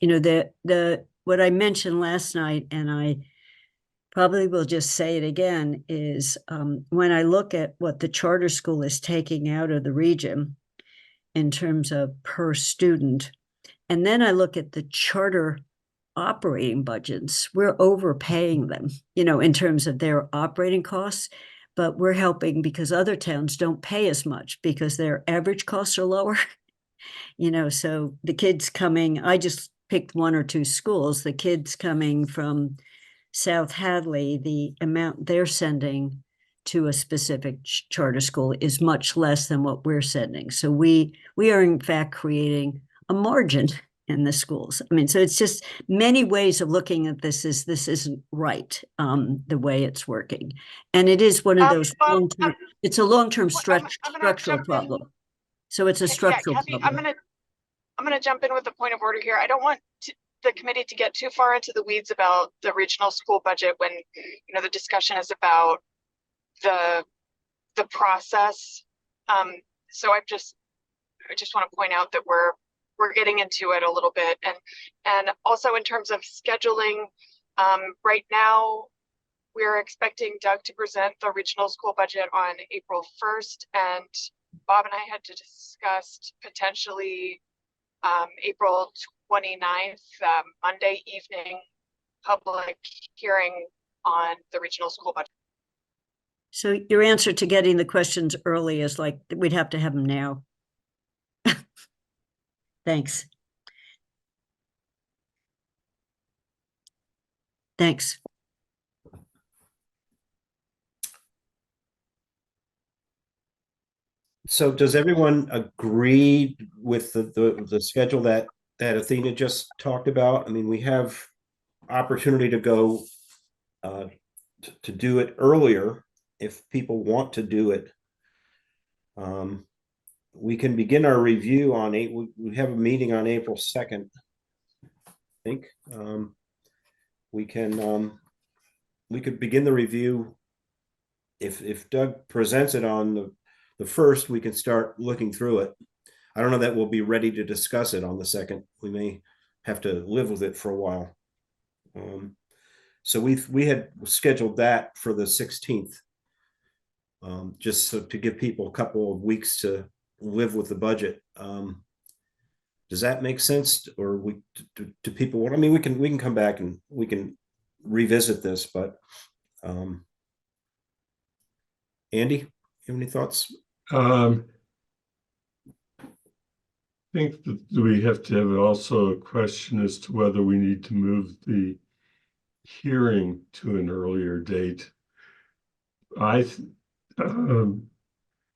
What I mentioned last night, and I probably will just say it again, is when I look at what the charter school is taking out of the region in terms of per student, and then I look at the charter operating budgets, we're overpaying them, in terms of their operating costs, but we're helping because other towns don't pay as much because their average costs are lower. So the kids coming, I just picked 1 or 2 schools, the kids coming from South Hadley, the amount they're sending to a specific charter school is much less than what we're sending. So we are in fact creating a margin in the schools. I mean, so it's just many ways of looking at this isn't right, the way it's working. And it is one of those long-term, it's a long-term structural problem. So it's a structural Kathy, problem. I'm gonna jump in with a point of order here. I don't want the committee to get too far into the weeds about the regional school budget when, you know, the discussion is about the process. So I just want to point out that we're getting into it a little bit, and also in terms of scheduling, right now we're expecting Doug to present the regional school budget on April 1st, and Bob and I had to discuss potentially April 29th, Monday evening public hearing on the regional school budget. So your answer to getting the questions early is like, we'd have to have them now. Thanks. Thanks. So does everyone agree with the schedule that Athena just talked about? I mean, we have opportunity to go to do it earlier if people want to do it. We can begin our review on we have a meeting on April 2nd. I think we could begin the review if Doug presents it on the 1st. We can start looking through it. I don't know that we'll be ready to discuss it on the 2nd. We may have to live with it for a while. So we had scheduled that for the 16th, just so to give people a couple of weeks to live with the budget. Does that make sense, or to people? I mean, we can come back and we can revisit this, but Andy, you have any thoughts? I think that we have to have also a question as to whether we need to move the hearing to an earlier date. I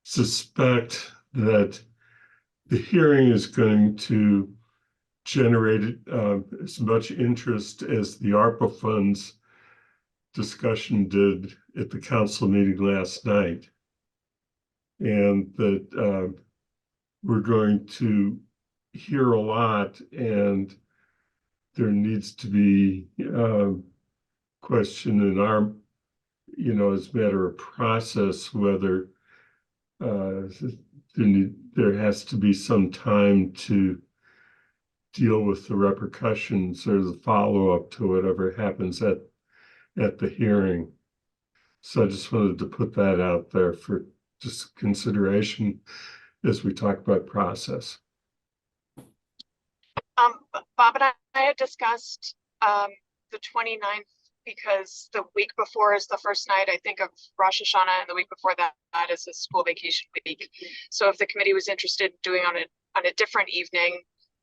suspect that the hearing is going to generate as much interest as the ARPA funds discussion did at the council meeting last night. And that we're going to hear a lot, and there needs to be question in our, as a matter of process, whether there has to be some time to deal with the repercussions or the follow-up to whatever happens at the hearing. So I just wanted to put that out there for just consideration as we talk about process. Bob and I had discussed the 29th because the week before is the first night, I think, of Rosh Hashanah, and the week before that is a school vacation week. So if the committee was interested in doing on a different evening,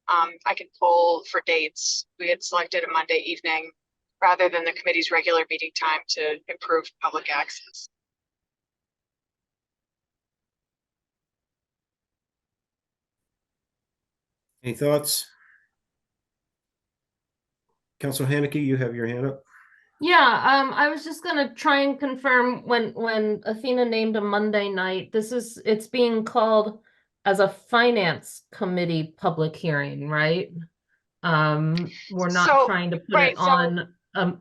I can pull for dates. We had selected a Monday evening rather than the committee's regular meeting time to improve public access. Any thoughts? Councilor Haneke, you have your hand up. Yeah, I was just gonna try and confirm when Athena named a Monday night, it's being called as a finance committee public hearing, right? We're not trying to put it on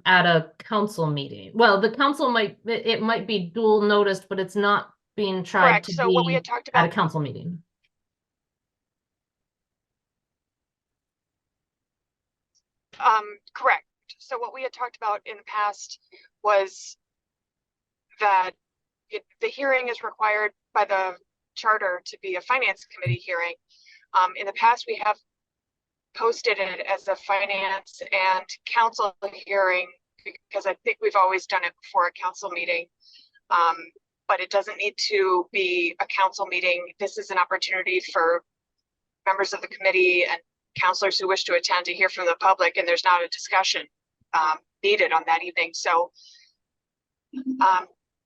at a council meeting. Well, the council might be dual noticed, but it's not being tried to So what we be had talked about at a council meeting. Correct. So what we had talked about in the past was that the hearing is required by the charter to be a finance committee hearing. In the past, we have posted it as a finance and council hearing because I think we've always done it before a council meeting. But it doesn't need to be a council meeting. This is an opportunity for members of the committee and counselors who wish to attend to hear from the public, and there's not a discussion. needed on that evening. So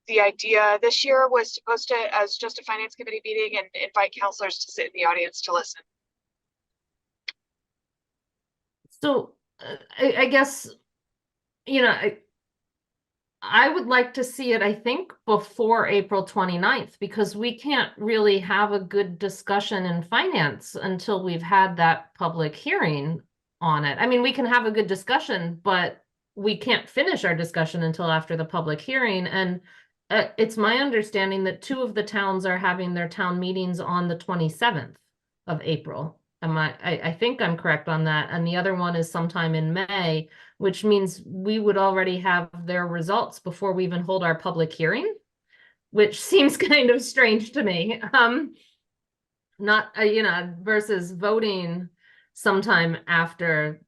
the idea this year was to post it as just a finance committee meeting and invite counselors to sit in the audience to listen. So I guess, you know, I would like to see it, I think, before April 29th, because we can't really have a good discussion in finance until we've had that public hearing on it. I mean, we can have a good discussion, but we can't finish our discussion until after the public hearing. And it's my understanding that 2 of the towns are having their town meetings on the 27th of April. I think I'm correct on that. And the other one is sometime in May, which means we would already have their results before we even hold our public hearing, which seems kind of strange to me. Not, versus voting sometime after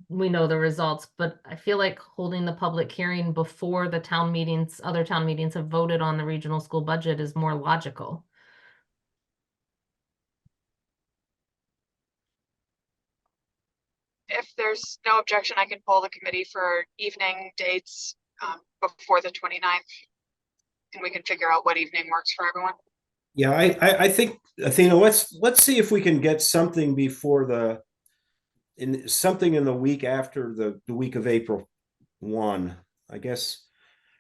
we know the results, but I feel like holding the public hearing before the other town meetings have voted on the regional school budget is more logical. If there's no objection, I can pull the committee for evening dates before the 29th. And we can figure out what evening works for everyone. Yeah, I think, Athena, let's see if we can get something before something in the week after the week of April 1. I guess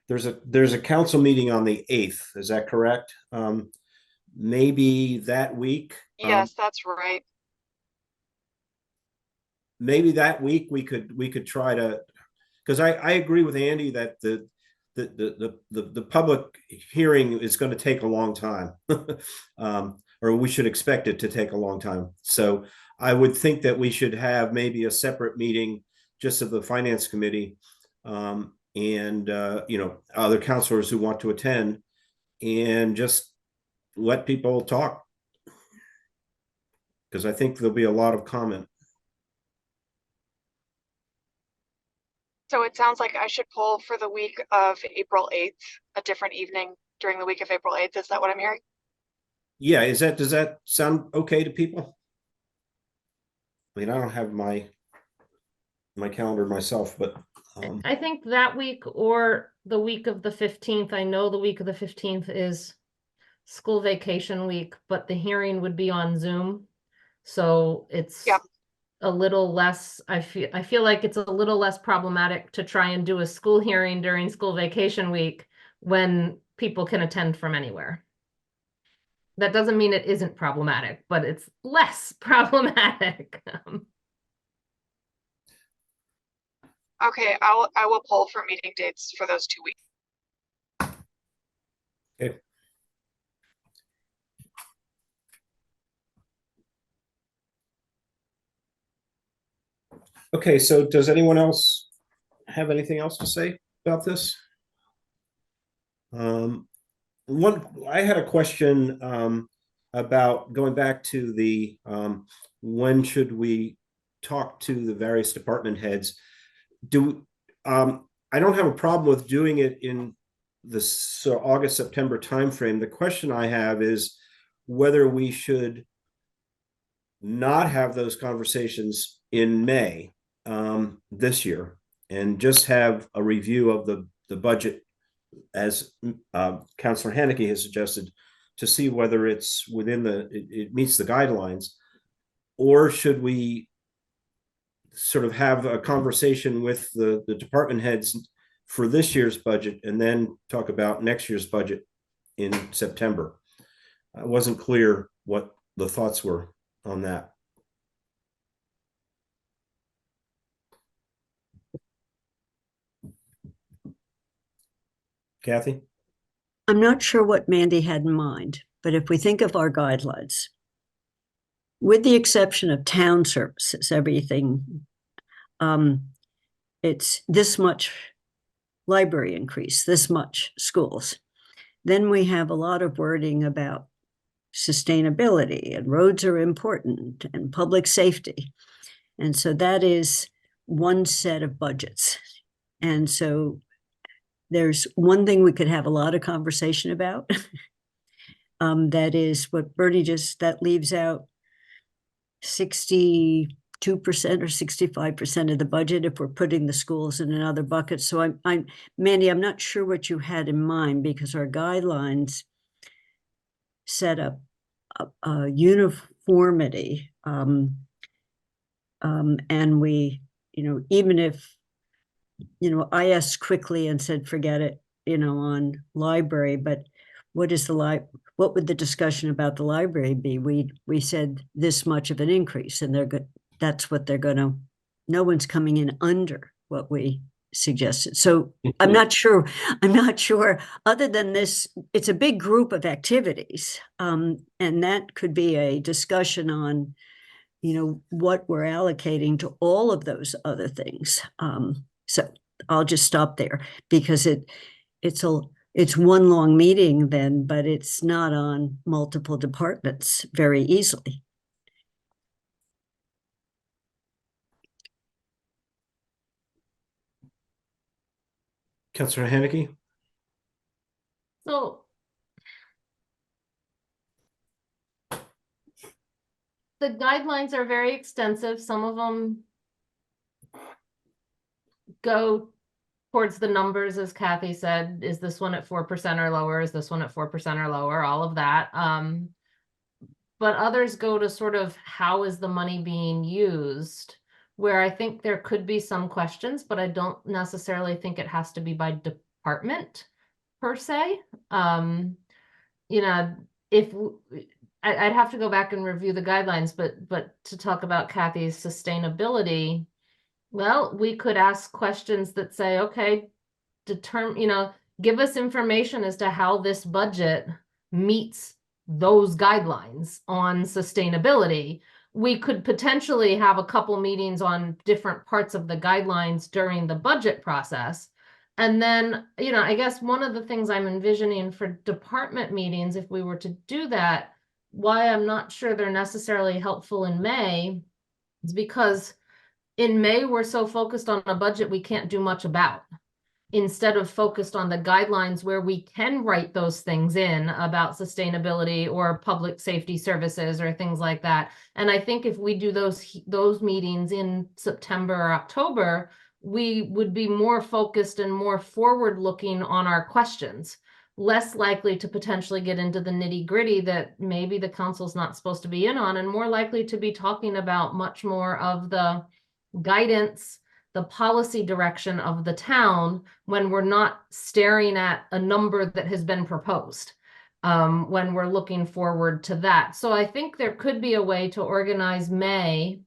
there's a council meeting on the 8th. Is that correct? Maybe that week. Yes, that's right. Maybe that week we could try to, because I agree with Andy that the public hearing is going to take a long time, or we should expect it to take a long time. So I would think that we should have maybe a separate meeting just of the finance committee, and other counselors who want to attend, and just let people talk, because I think there'll be a lot of comment. So it sounds like I should pull for the week of April 8th, a different evening during the week of April 8th. Is that what I'm hearing? Yeah, does that sound okay to people? I mean, I don't have my calendar myself, but I think that week or the week of the 15th. I know the week of the 15th is school vacation week, but the hearing would be on Zoom. So it's a little less, I feel like it's a little less problematic to try and do a school hearing during school vacation week when people can attend from anywhere. That doesn't mean it isn't problematic, but it's less problematic. Okay, I will pull for meeting dates for those 2 weeks. okay. Okay, so does anyone else have anything else to say about this? I had a question about going back to the when should we talk to the various department heads? I don't have a problem with doing it in the August, September timeframe. The question I have is whether we should not have those conversations in May this year, and just have a review of the budget, as Councillor Haneke has suggested, to see whether it's within it meets the guidelines, or should we sort of have a conversation with the department heads for this year's budget and then talk about next year's budget in September? It wasn't clear what the thoughts were on that. Kathy? I'm not sure what Mandy had in mind, but if we think of our guidelines, with the exception of town services, everything, it's this much library increase, this much schools. Then we have a lot of wording about sustainability, and roads are important, and public safety. And so that is one set of budgets. And so there's one thing we could have a lot of conversation about. That is what Bernie that leaves out 60 2% or 65% of the budget if we're putting the schools in another bucket. So I'm Mandy, I'm not sure what you had in mind, because our guidelines set up a uniformity. And we, even if, I asked quickly and said, forget it, on library, but what would the discussion about the library be? We said this much of an increase, and that's what they're gonna, no one's coming in under what we suggested. So I'm not sure, other than this, it's a big group of activities. And that could be a discussion on, what we're allocating to all of those other things. So I'll just stop there, because it's one long meeting then, but it's not on multiple departments very easily. Councillor Haneke? So the guidelines are very extensive. Some of them go towards the numbers, as Kathy said. Is this one at 4% or lower? Is this one at 4% or lower? All of that. But others go to sort of how is the money being used, where I think there could be some questions, but I don't necessarily think it has to be by department per se. If I'd have to go back and review the guidelines, but to talk about Kathy's sustainability, well, we could ask questions that say, okay, give us information as to how this budget meets those guidelines on sustainability. We could potentially have a couple meetings on different parts of the guidelines during the budget process. And then, I guess one of the things I'm envisioning for department meetings, if we were to do that, why I'm not sure they're necessarily helpful in May, is because in May, we're so focused on a budget we can't do much about, instead of focused on the guidelines where we can write those things in about sustainability or public safety services or things like that. And I think if we do those meetings in September or October, we would be more focused and more forward looking on our questions, less likely to potentially get into the nitty gritty that maybe the council's not supposed to be in on, and more likely to be talking about much more of the guidance, the policy direction of the town, when we're not staring at a number that has been proposed, when we're looking forward to that. So I think there could be a way to organize May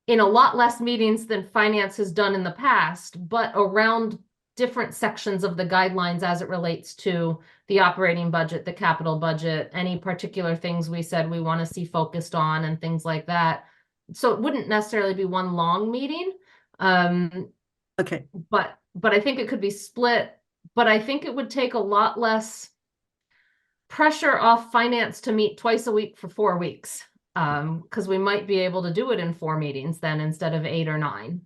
in a lot less meetings than finance has done in the past, but around different sections of the guidelines as it relates to the operating budget, the capital budget, any particular things we said we want to see focused on, and things like that. So it wouldn't necessarily be one long meeting. Okay. But I think it could be split, but I think it would take a lot less pressure off finance to meet twice a week for 4 weeks. Because we might be able to do it in 4 meetings then instead of 8 or 9.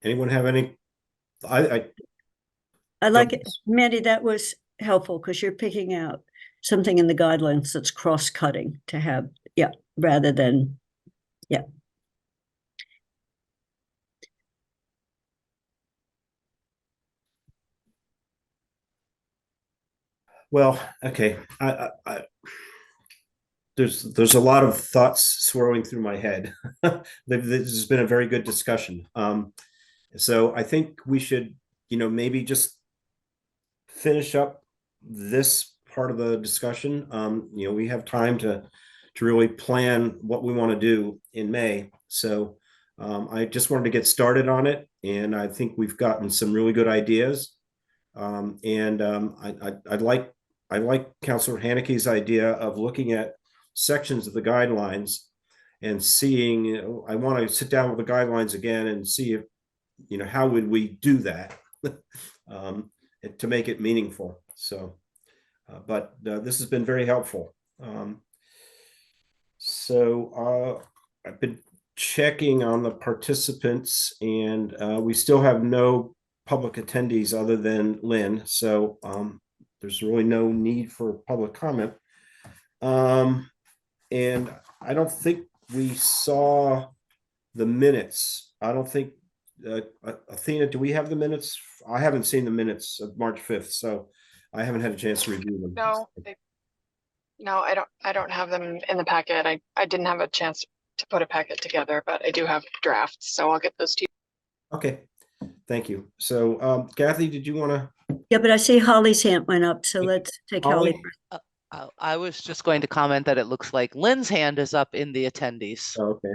Anyone have any? I like it, Mandy. That was helpful, because you're picking out something in the guidelines that's cross-cutting to have, rather than, Well, okay. There's a lot of thoughts swirling through my head. This has been a very good discussion. So I think we should, maybe just finish up this part of the discussion. We have time to really plan what we want to do in May. So I just wanted to get started on it, and I think we've gotten some really good ideas. I like Councilor Haneke's idea of looking at sections of the guidelines and seeing. I want to sit down with the guidelines again and see if, how would we do that to make it meaningful. So, but this has been very helpful. So I've been checking on the participants, and we still have no public attendees other than Lynn. So there's really no need for public comment. And I don't think we saw the minutes. I don't think, Athena, do we have the minutes? I haven't seen the minutes of March 5th, so I haven't had a chance to review them. No, I don't have them in the packet. I didn't have a chance to put a packet together, but I do have drafts, so I'll get those to you. Okay, thank you. So, Kathy, did you want to? Yeah, but I see Holly's hand went up, so let's take Holly. I was just going to comment that it looks like Lynn's hand is up in the attendees. Oh, okay.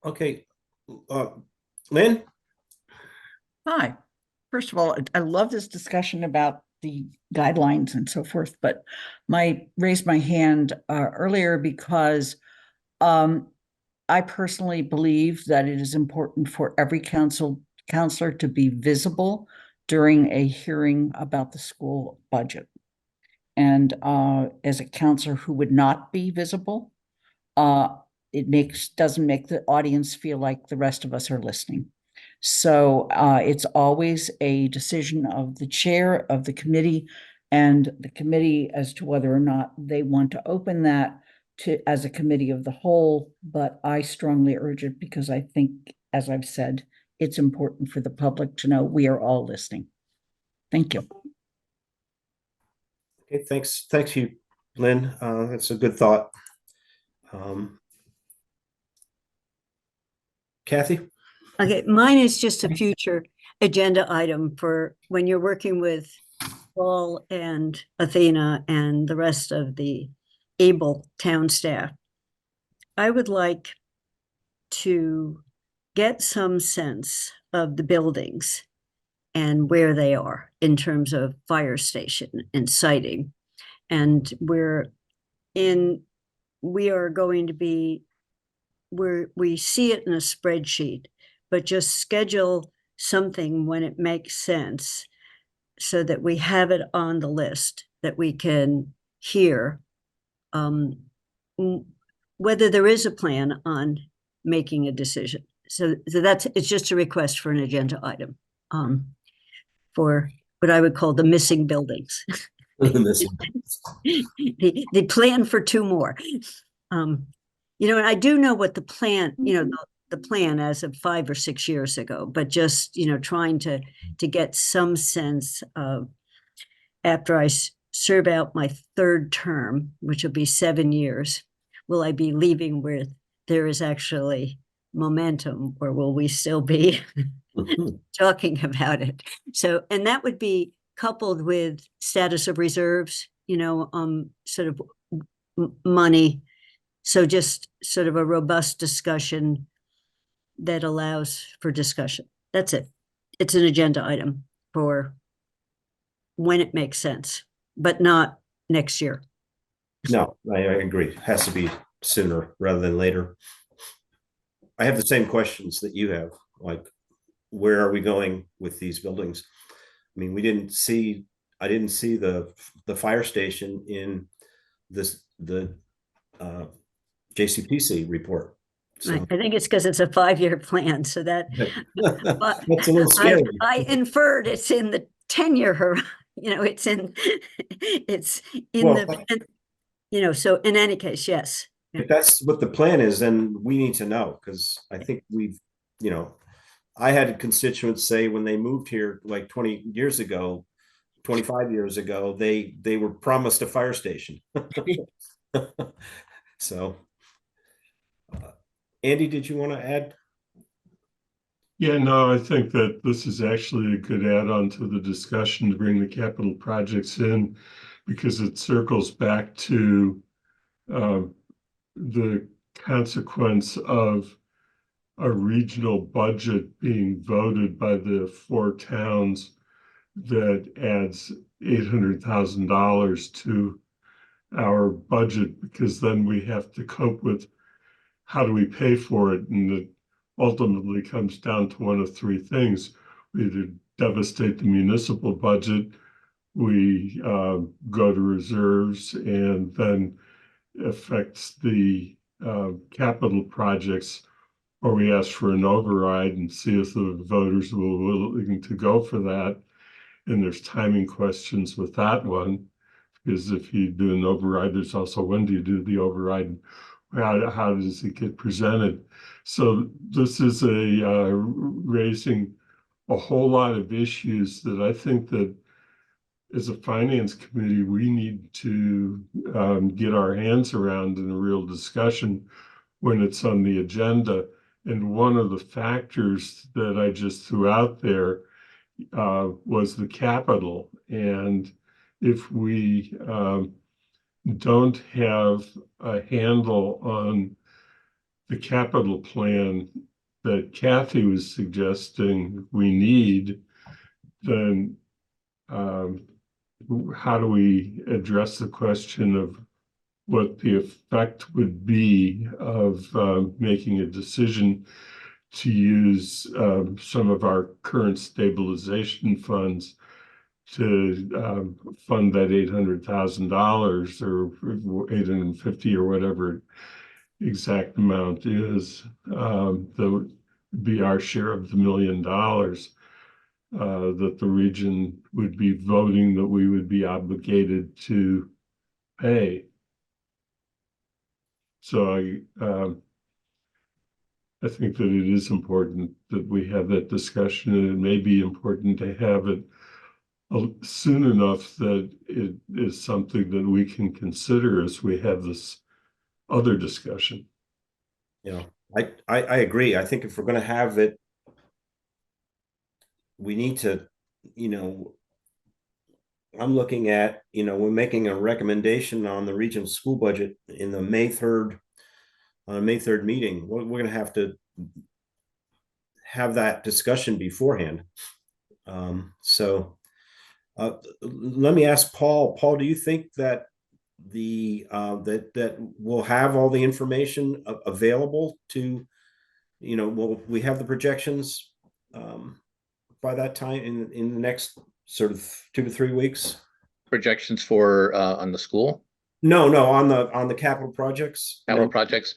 Okay, Lynn? Hi. First of all, I love this discussion about the guidelines and so forth, but raised my hand earlier because I personally believe that it is important for every counselor to be visible during a hearing about the school budget. And as a counselor who would not be visible, it doesn't make the audience feel like the rest of us are listening. So it's always a decision of the chair of the committee and the committee as to whether or not they want to open that as a committee of the whole. But I strongly urge it because I think, as I've said, it's important for the public to know we are all listening. Thank you. Okay, thanks you, Lynn. That's a good thought. Kathy? Okay, mine is just a future agenda item for when you're working with Paul and Athena and the rest of the able town staff. I would like to get some sense of the buildings and where they are in terms of fire station and siting. And we are going to be, we see it in a spreadsheet, but just schedule something when it makes sense so that we have it on the list that we can hear whether there is a plan on making a decision. So it's just a request for an agenda item for what I would call the missing buildings. the plan for 2 more. And I do know what the plan, the plan as of 5 or 6 years ago, but just, trying to get some sense of after I serve out my 3rd term, which will be 7 years, will I be leaving where there is actually momentum, or will we still be talking about it? So, and that would be coupled with status of reserves, sort of money. So just sort of a robust discussion that allows for discussion. That's it. It's an agenda item for when it makes sense, but not next year. No, I agree. It has to be sooner rather than later. I have the same questions that you have, like, where are we going with these buildings? I mean, I didn't see the fire station in the JCPC report. So. I think it's because it's a 5-year plan, so that that's a little scary. I inferred it's in the 10-year, it's in well, so in any case, yes. If that's what the plan is, then we need to know, because I think I had constituents say when they moved here like 20 years ago, 25 years ago, they were promised a fire station. So, Andy, did you want to add? Yeah, no, I think that this is actually a good add-on to the discussion to bring the capital projects in, because it circles back to the consequence of a regional budget being voted by the 4 towns that adds $800,000 to our budget, because then we have to cope with how do we pay for it, and it ultimately comes down to one of 3 things. We either devastate the municipal budget, we go to reserves, and then affects the capital projects, or we ask for an override and see if the voters will willing to go for that. And there's timing questions with that one, because if you do an override, there's also when do you do the override? How does it get presented? So this is a raising a whole lot of issues that I think that as a finance committee, we need to get our hands around in a real discussion when it's on the agenda. And one of the factors that I just threw out there was the capital. And if we don't have a handle on the capital plan that Kathy was suggesting we need, then how do we address the question of what the effect would be of making a decision to use some of our current stabilization funds to fund that $800,000 or 850 or whatever exact amount is, that would be our share of the $1 million that the region would be voting that we would be obligated to pay. So I think that it is important that we have that discussion, and it may be important to have it soon enough that it is something that we can consider as we have this other discussion. Yeah, I agree. I think if we're going to have it, we need to, I'm looking at, we're making a recommendation on the regional school budget in the May 3rd meeting. We're going to have that discussion beforehand. So let me ask Paul. Paul, do you think that that we'll have all the information available to, will we have the projections by that time in the next sort of 2 to 3 weeks? Projections for on the school? No, on the capital projects. Capital projects.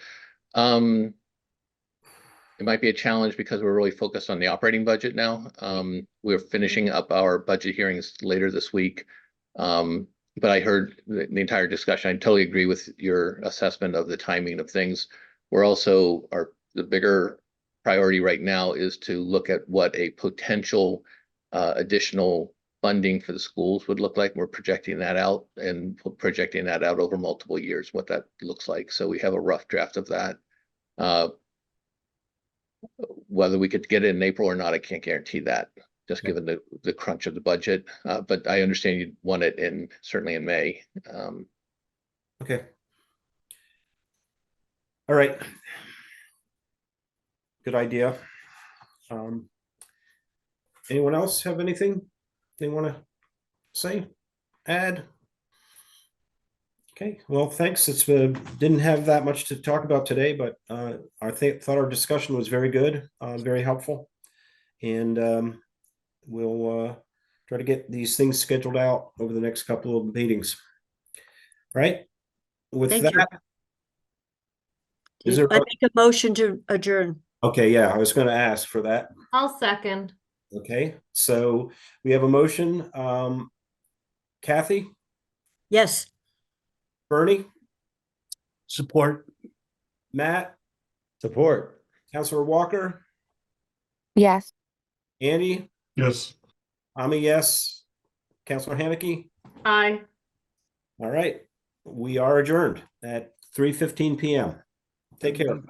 It might be a challenge because we're really focused on the operating budget now. We're finishing up our budget hearings later this week. But I heard the entire discussion. I totally agree with your assessment of the timing of things. We're also, the bigger priority right now is to look at what a potential additional funding for the schools would look like. We're projecting that out over multiple years, what that looks like. So we have a rough draft of that. Whether we could get it in April or not, I can't guarantee that, just given the crunch of the budget. But I understand you'd want it certainly in May. Okay. All right. Good idea. Anyone else have anything they want to say, add? Okay, well, thanks. It's didn't have that much to talk about today, but I thought our discussion was very good, very helpful, and we'll try to get these things scheduled out over the next couple of meetings. Right? With Thank that, you. I make a motion to adjourn. Okay, yeah, I was going to ask for that. I'll second. Okay, so we have a motion. Kathy? Yes. Bernie? Support. Matt? Support. Councilor Walker? Yes. Andy? Yes. I'm a yes. Councilor Haneke? Aye. All right, we are adjourned at 3:15 p.m. Take care.